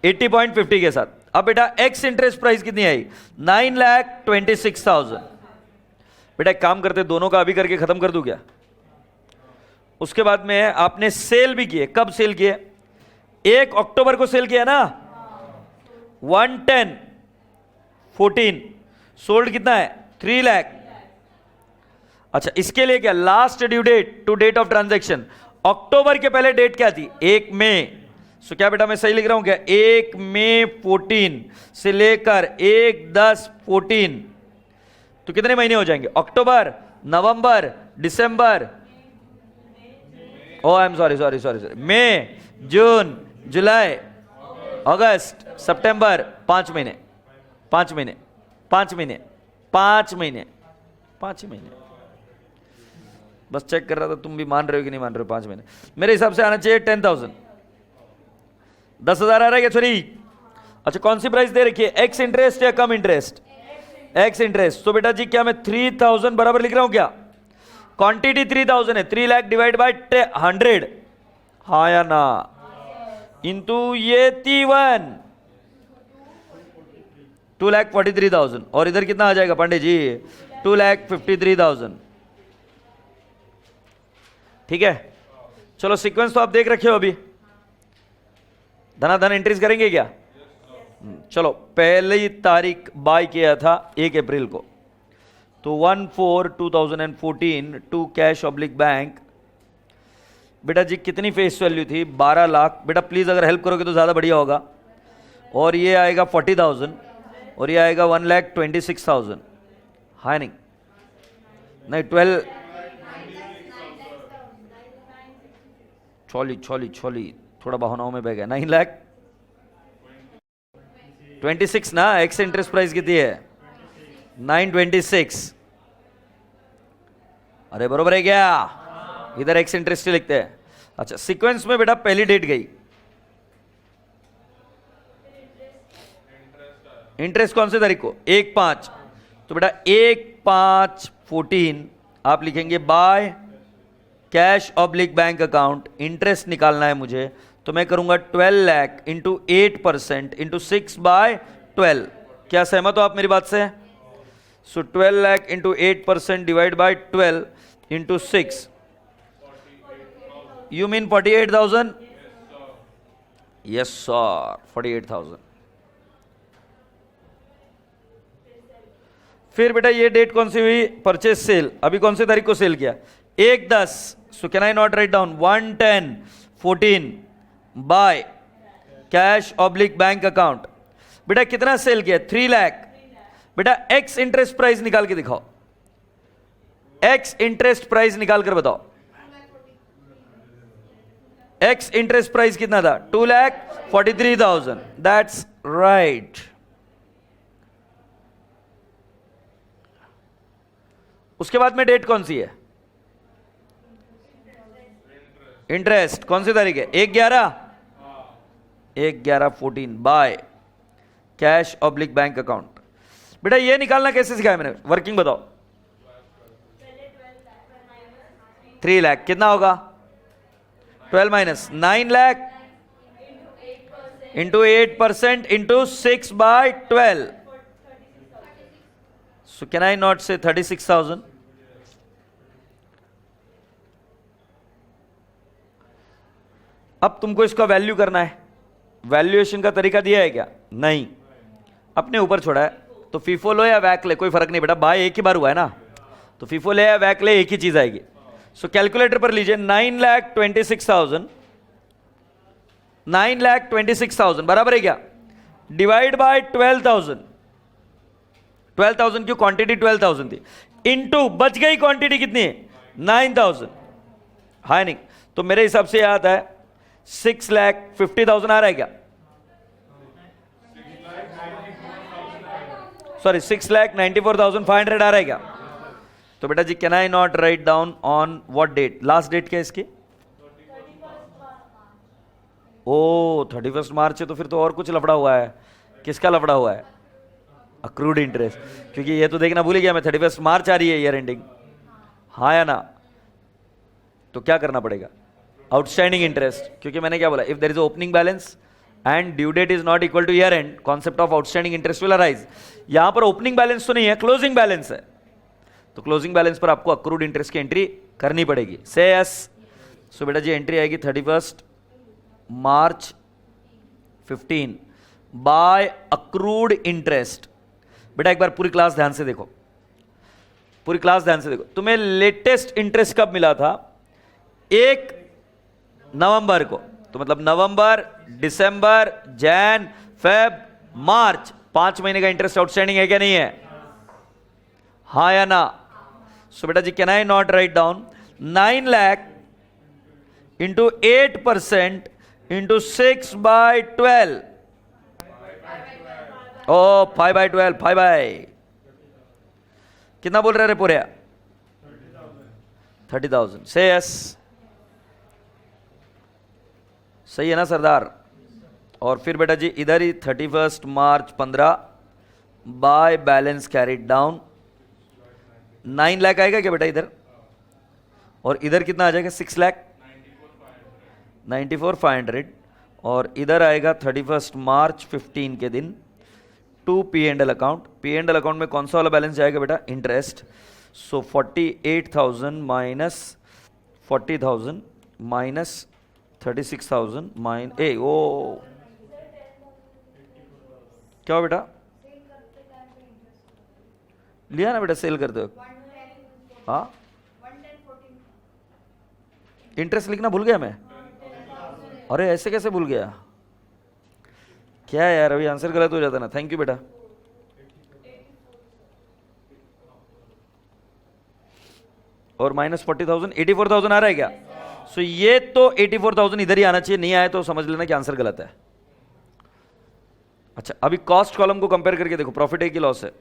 80.50 के साथ। अब बेटा एक्स इंटरेस्ट प्राइस कितनी आई? 9,26,000। बेटा एक काम करते, दोनों का अभी करके खत्म कर दूं क्या? उसके बाद में आपने सेल भी किए, कब सेल किए? 1 अक्टूबर को सेल किया ना, 110/14 सोल्ड कितना है? 3 लाख। अच्छा इसके लिए क्या? Last due date to date of transaction, October के पहले डेट क्या थी? 1 मई। सो क्या बेटा मैं सही लिख रहा हूं क्या? 1 मई 14 से लेकर 1/10/14, तो कितने महीने हो जाएंगे? अक्टूबर, नवंबर, दिसंबर, ओ आई एम सॉरी, मई, जून, जुलाई, अगस्त, सितंबर, 5 महीने, 5 महीने, 5 महीने, 5 महीने, 5 महीने। बस चेक कर रहा था तुम भी मान रहे हो कि नहीं मान रहे हो। 5 महीने मेरे हिसाब से आना चाहिए 10,000, 10,000 आ रहा है क्या? सॉरी, अच्छा कौन सी प्राइस दे रखी है? एक्स इंटरेस्ट या कम इंटरेस्ट? X interest. तो बेटा जी क्या मैं 3,000 बराबर लिख रहा हूं क्या? क्वांटिटी 3,000 है, 3 लाख डिवाइड बाय 100, हाँ या ना, इंटू ये 31, 2,43,000। और इधर कितना आ जाएगा पांडे जी? 2,53,000। ठीक है, चलो सीक्वेंस तो आप देख रखे हो अभी, धनाधन एंट्रीज करेंगे क्या? चलो पहली तारीख बाय किया था 1 अप्रैल को, तो 1/4/2014 टू कैश ऑब्लिक बैंक। बेटा जी कितनी फेस वैल्यू थी? 12 लाख। बेटा प्लीज अगर हेल्प करोगे तो ज्यादा बढ़िया होगा। और ये आएगा 40,000 और ये आएगा 1,26,000। हाँ नहीं 12, छोली थोड़ा बहानाओं में बह गया। 9,26,000 ना। एक्स इंटरेस्ट प्राइस कितनी है? 926। अरे बरोबर है क्या? इधर एक्स इंटरेस्ट ही लिखते हैं। अच्छा सीक्वेंस में बेटा पहली डेट गई, इंटरेस्ट कौन से तारीख को? 1/5। तो बेटा 1/5/14 आप लिखेंगे bye cash oblique bank account. Interest निकालना है मुझे, तो मैं करूंगा 12 लाख इंटू 8% इंटू 6/12। क्या सहमत हो आप मेरी बात से? सो 12 lakh into 8% divide by 12 into 6, you mean 48,000? Yes sir, 48,000। फिर बेटा ये डेट कौन सी हुई? Purchase sale. अभी कौन सी तारीख को सेल किया? 1/10। सो can I not write down 1/10/14 bye cash oblique bank account. बेटा कितना सेल किया? 3 लाख। बेटा एक्स इंटरेस्ट प्राइस निकाल के दिखाओ, एक्स इंटरेस्ट प्राइस निकाल कर बताओ। एक्स इंटरेस्ट प्राइस कितना था? 2,43,000। That's right. उसके बाद में डेट कौन सी है? इंटरेस्ट कौन सी तारीख है? 1/11, 1/11/14 bye cash oblique bank account. बेटा ये निकालना कैसे सिखाया मैंने, वर्किंग बताओ। 3 लाख कितना होगा? 12 minus 9 lakh into 8% into 6/12, so can I not say 36,000? अब तुमको इसका वैल्यू करना है, वैल्यूएशन का तरीका दिया है क्या? नहीं, अपने ऊपर छोड़ा है। तो फीफो लो या वैक ले, कोई फर्क नहीं बेटा, बाय एक ही बार हुआ है ना, तो फीफो ले या वैक ले एक ही चीज आएगी। सो कैलकुलेटर पर लीजिए 9,26,000, 9,26,000 बराबर है क्या? डिवाइड बाय 12,000, 12,000 की क्वांटिटी 12,000 थी, इनटू बच गई क्वांटिटी कितनी है? 9,000, है नहीं? तो मेरे हिसाब से याद है 6,50,000 आ रहा है क्या? सॉरी 6,94,500 आ रहा है क्या? तो बेटा जी can I not write down on what date? Last date क्या है इसकी? ओ 31 मार्च है, तो फिर तो और कुछ लफड़ा हुआ है। किसका लफड़ा हुआ है? अक्रूड इंटरेस्ट, क्योंकि ये तो देखना भूल ही गया मैं, 31 मार्च आ रही है ईयर एंडिंग, हाँ या ना? तो क्या करना पड़ेगा? आउटस्टैंडिंग इंटरेस्ट, क्योंकि मैंने क्या बोला, if there is opening balance and due date is not equal to year end, concept of outstanding interest will arise. यहां पर ओपनिंग बैलेंस तो नहीं है, क्लोजिंग बैलेंस है, तो क्लोजिंग बैलेंस पर आपको अक्रूड इंटरेस्ट की एंट्री करनी पड़ेगी। से यस। सो बेटा जी एंट्री आएगी 31 मार्च 15 बाय अक्रूड इंटरेस्ट। बेटा एक बार पूरी क्लास ध्यान से देखो, पूरी क्लास ध्यान से देखो। तुम्हें लेटेस्ट इंटरेस्ट कब मिला था? 1 नवंबर को, तो मतलब नवंबर, दिसंबर, जैन, फेब, मार्च, 5 महीने का इंटरेस्ट आउटस्टैंडिंग है क्या नहीं है? हाँ या ना? सो बेटा जी can I not write down 9 lakh into 8% into 6/12, or 5/12, 5 by कितना बोल रहे रे पूरे? 30,000। से यस, सही है ना सरदार? और फिर बेटा जी इधर ही 31 मार्च 15 by balance carried down, 9 lakh आएगा क्या बेटा इधर? और इधर कितना आ जाएगा? 6 लाख 94,500, और इधर आएगा 31 मार्च 15 के दिन to P&L account. P&L account में कौन सा वाला बैलेंस जाएगा बेटा? इंटरेस्ट। सो 48,000 माइनस 40,000 माइनस 36,000 ओ क्या हो बेटा? लिया ना बेटा सेल करते हो? हाँ, इंटरेस्ट लिखना भूल गया मैं। अरे ऐसे कैसे भूल गया? क्या है यार, अभी आंसर गलत हो जाता ना। थैंक यू बेटा। और माइनस 40,000, 84,000 आ रहा है क्या? सो ये तो 84,000 इधर ही आना चाहिए, नहीं आए तो समझ लेना कि आंसर गलत है। अच्छा अभी कॉस्ट कॉलम को कंपेयर करके देखो, प्रॉफिट है कि लॉस है?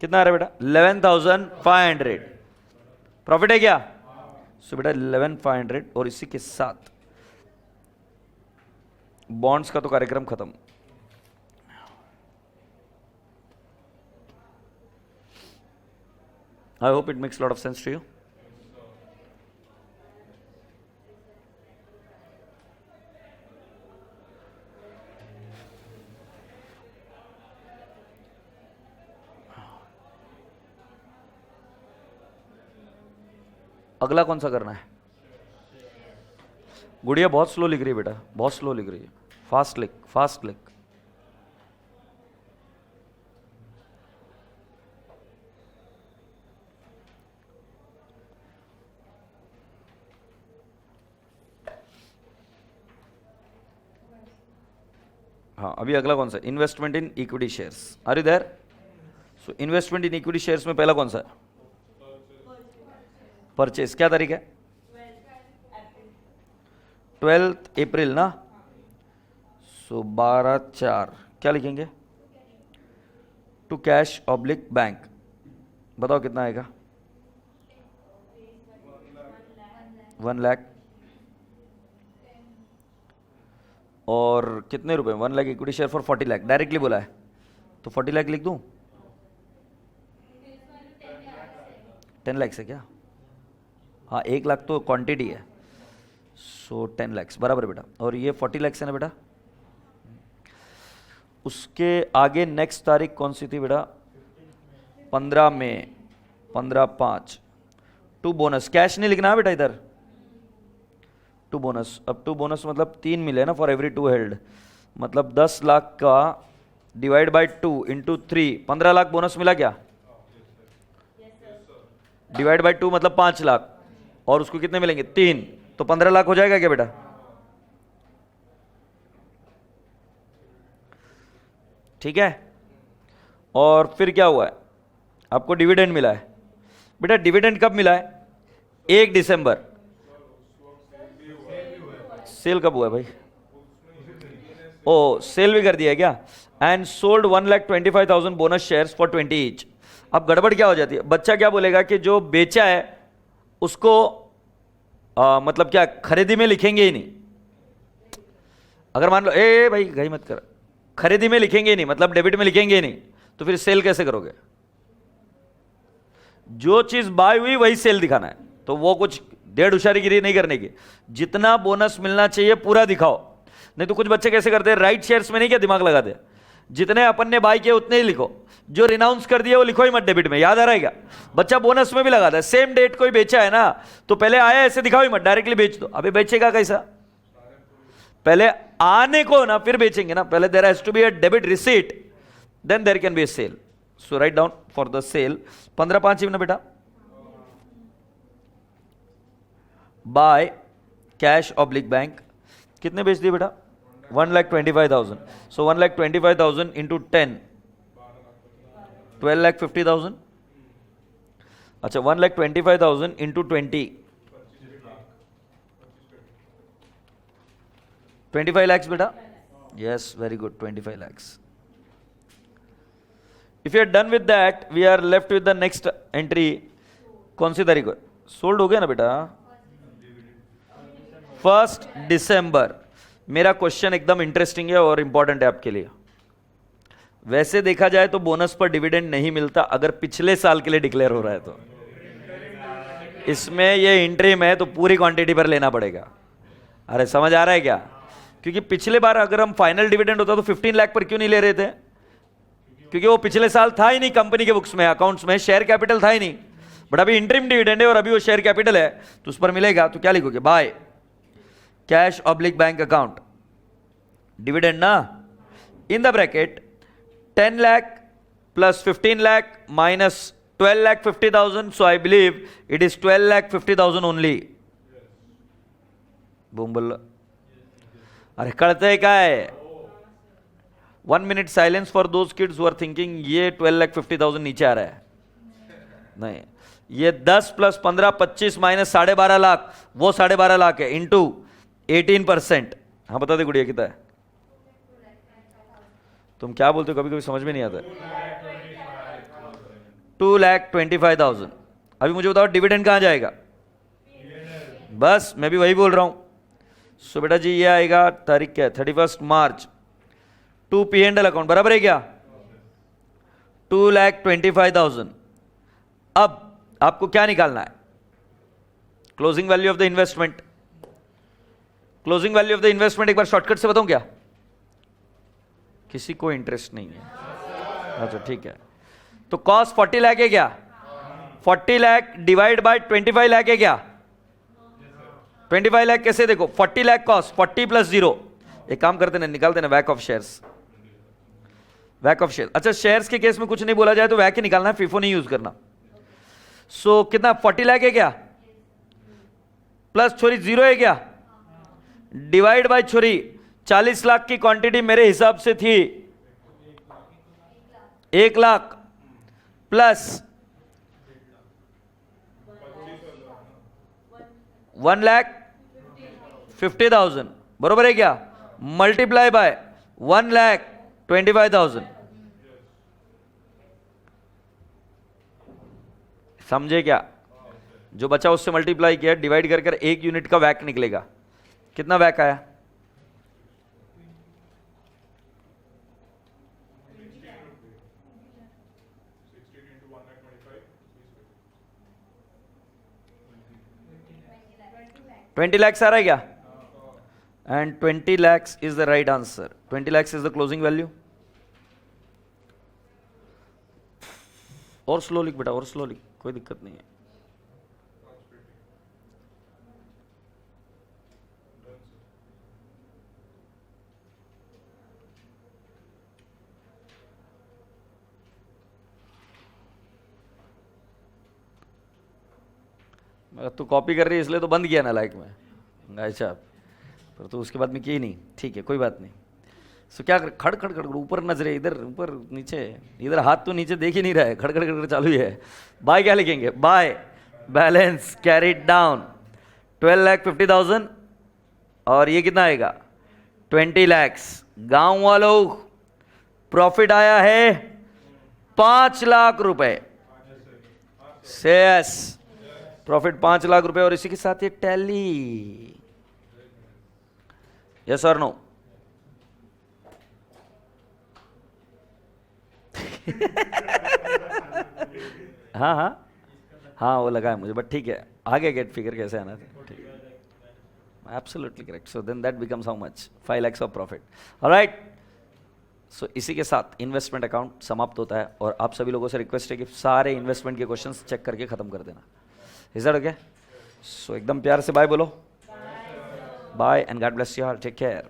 कितना आ रहा है बेटा? 11,500 प्रॉफिट है क्या? सो बेटा 11,500, और इसी के साथ बॉन्ड्स का तो कार्यक्रम खत्म। I hope it makes lot of sense to you. अगला कौन सा करना है? गुड़िया बहुत स्लो लिख रही है बेटा, बहुत स्लो लिख रही है। फास्ट लिख, फास्ट लिख। हाँ अभी अगला कौन सा? Investment in equity shares. Are you there? So investment in equity shares में पहला कौन सा है? परचेस। क्या तारीख है? 12 अप्रैल ना। सो सो 12/4 क्या लिखेंगे? To cash oblique bank. बताओ कितना आएगा? 1 लाख। और कितने रुपए? 1 lakh equity share for 40 lakh. Directly बोला है तो 40 लाख लिख दूं? 10 लाख से क्या? हाँ 1 लाख तो क्वांटिटी है, सो 10 लाख बराबर बेटा। और ये 40 लाख है ना बेटा? उसके आगे नेक्स्ट तारीख कौन सी थी बेटा? 15 मई, 15/5। टू बोनस, कैश नहीं लिखना है बेटा इधर, टू बोनस। अब टू बोनस मतलब 3 मिले ना फॉर एवरी 2 हेल्ड, मतलब 10 लाख का divide by 2 into 3, 15 lakh bonus मिला क्या? डिवाइड बाय 2 मतलब 5 लाख, और उसको कितने मिलेंगे? 3, तो 15 लाख हो जाएगा क्या बेटा? ठीक है। और फिर क्या हुआ है? आपको डिविडेंड मिला है बेटा। डिविडेंड कब मिला है? 1 दिसंबर। सेल कब हुआ है भाई? ओ सेल भी कर दिया है क्या? And sold 1,25,000 bonus shares for 20 each. अब गड़बड़ क्या हो जाती है? बच्चा क्या बोलेगा कि जो बेचा है उसको मतलब क्या खरीदी में लिखेंगे ही नहीं। अगर मान लो ए भाई गई मत कर, खरीदी में लिखेंगे ही नहीं, मतलब डेबिट में लिखेंगे ही नहीं, तो फिर सेल कैसे करोगे? जो चीज बाय हुई वही सेल दिखाना है। तो वो कुछ डेढ़ होशियारीगिरी नहीं करने की, जितना बोनस मिलना चाहिए पूरा दिखाओ। नहीं तो कुछ बच्चे कैसे करते हैं, राइट शेयर्स में नहीं क्या दिमाग लगाते, जितने अपन ने बाय किए उतने ही लिखो, जो रिनाउंस कर दिया वो लिखो ही मत डेबिट में। याद आ रहा है क्या? बच्चा बोनस में भी लगाता है, सेम डेट कोई बेचा है ना तो पहले आया ऐसे दिखाओ ही मत, डायरेक्टली बेच दो। अबे बेचेगा कैसा? पहले आने को ना फिर बेचेंगे ना, पहले there has to be a debit receipt, then there can be a sale. So write down for the sale 15/5 ना बेटा। बाय कैश ऑब्लिक बैंक कितने बेच दिए बेटा? 1,25,000। So 1,25,000 into 10, 12,50,000। अच्छा 1,25,000 इंटू 20, 25 lakhs बेटा। Yes very good, 25 lakhs। If you are done with that we are left with the next entry. कौन सी तारीख को सोल्ड हो गया ना बेटा? 1 दिसंबर। मेरा क्वेश्चन एकदम इंटरेस्टिंग है और इंपॉर्टेंट है आपके लिए। वैसे देखा जाए तो बोनस पर डिविडेंड नहीं मिलता अगर पिछले साल के लिए डिक्लेयर हो रहा है तो। इसमें ये इंट्रीम है तो पूरी क्वांटिटी पर लेना पड़ेगा। अरे समझ आ रहा है क्या? क्योंकि पिछले बार अगर हम फाइनल डिविडेंड होता तो 15 लाख पर क्यों नहीं ले रहे थे? क्योंकि वो पिछले साल था ही नहीं कंपनी के बुक्स में, अकाउंट्स में शेयर कैपिटल था ही नहीं। बट अभी इंट्रीम डिविडेंड है और अभी वो शेयर कैपिटल है तो उस पर मिलेगा। तो क्या लिखोगे? By cash oblique bank account dividend ना, in the bracket 10 lakh plus 15 lakh minus 12,50,000. So I believe it is 12,50,000 only. Boom बोल। अरे करते क्या है? 1 minute silence for those kids who are thinking ये 12,50,000 नीचे आ रहा है। नहीं, ये 10 + 15 25 माइनस 12.5 लाख, वो 12.5 लाख है इंटू 18%। हाँ बता दे गुड़िया कितना है? तुम क्या बोलते हो कभी कभी समझ में नहीं आता। 2,25,000। अभी मुझे बताओ डिविडेंड कहां जाएगा? बस मैं भी वही बोल रहा हूं। सो बेटा जी ये आएगा, तारीख क्या है? 31 मार्च। टू P&L अकाउंट बराबर है क्या? 2,25,000। अब आपको क्या निकालना है? Closing value of the investment. Closing value of the investment एक बार शॉर्टकट से बताऊं क्या? किसी को इंटरेस्ट नहीं है? अच्छा ठीक है। तो कॉस्ट 40 लाख है क्या? 40 लाख डिवाइड बाय 25 लाख है क्या? 25 लाख कैसे देखो? 40 लाख कॉस्ट, 40 + 0। एक काम करते ना, निकालते ना back of shares. Back of share. अच्छा शेयर्स के केस में कुछ नहीं बोला जाए तो वैक ही निकालना है, फीफो नहीं यूज करना। सो कितना? 40 लाख है क्या? प्लस छोरी 0 है क्या? डिवाइड बाय छोरी 40 लाख की क्वांटिटी मेरे हिसाब से थी 1 लाख प्लस 1,50,000 बरोबर है क्या? Multiply by 1,25,000। समझे क्या? जो बचा उससे मल्टीप्लाई किया, डिवाइड कर कर 1 यूनिट का वैक निकलेगा। कितना वैक आया? 20 lakhs आ रहा है क्या? And 20 lakhs is the right answer. 20 lakhs is the closing value. और स्लो लिख बेटा, और स्लो लिख, कोई दिक्कत नहीं है। तू कॉपी कर रही है इसलिए तो बंद किया ना लाइक में, अच्छा, पर तो उसके बाद में की नहीं, ठीक है कोई बात नहीं। सो क्या कर, खड़ खड़ खड़ ऊपर नजरे, इधर ऊपर नीचे, इधर हाथ तो नीचे देख ही नहीं रहा है, खड़ खड़ खड़ चालू ही है। बाय क्या लिखेंगे? बाय बैलेंस कैरिड डाउन 12,50,000 और ये कितना आएगा? 20 lakhs। गांव वालों प्रॉफिट आया है 5 लाख रुपए। सेस प्रॉफिट 5 लाख रुपए और इसी के साथ ये टैली। यस और नो? हाँ हाँ हाँ वो लगा है मुझे, बट ठीक है, आगे गेट फिगर कैसे आना था, ठीक है, absolutely correct. So then that becomes how much? 5 lakhs of profit. Alright, so इसी के साथ इन्वेस्टमेंट अकाउंट समाप्त होता है और आप सभी लोगों से रिक्वेस्ट है कि सारे इन्वेस्टमेंट के क्वेश्चंस चेक करके खत्म कर देना। Is that okay? सो एकदम प्यार से बाय बोलो। Bye and God bless you all, take care.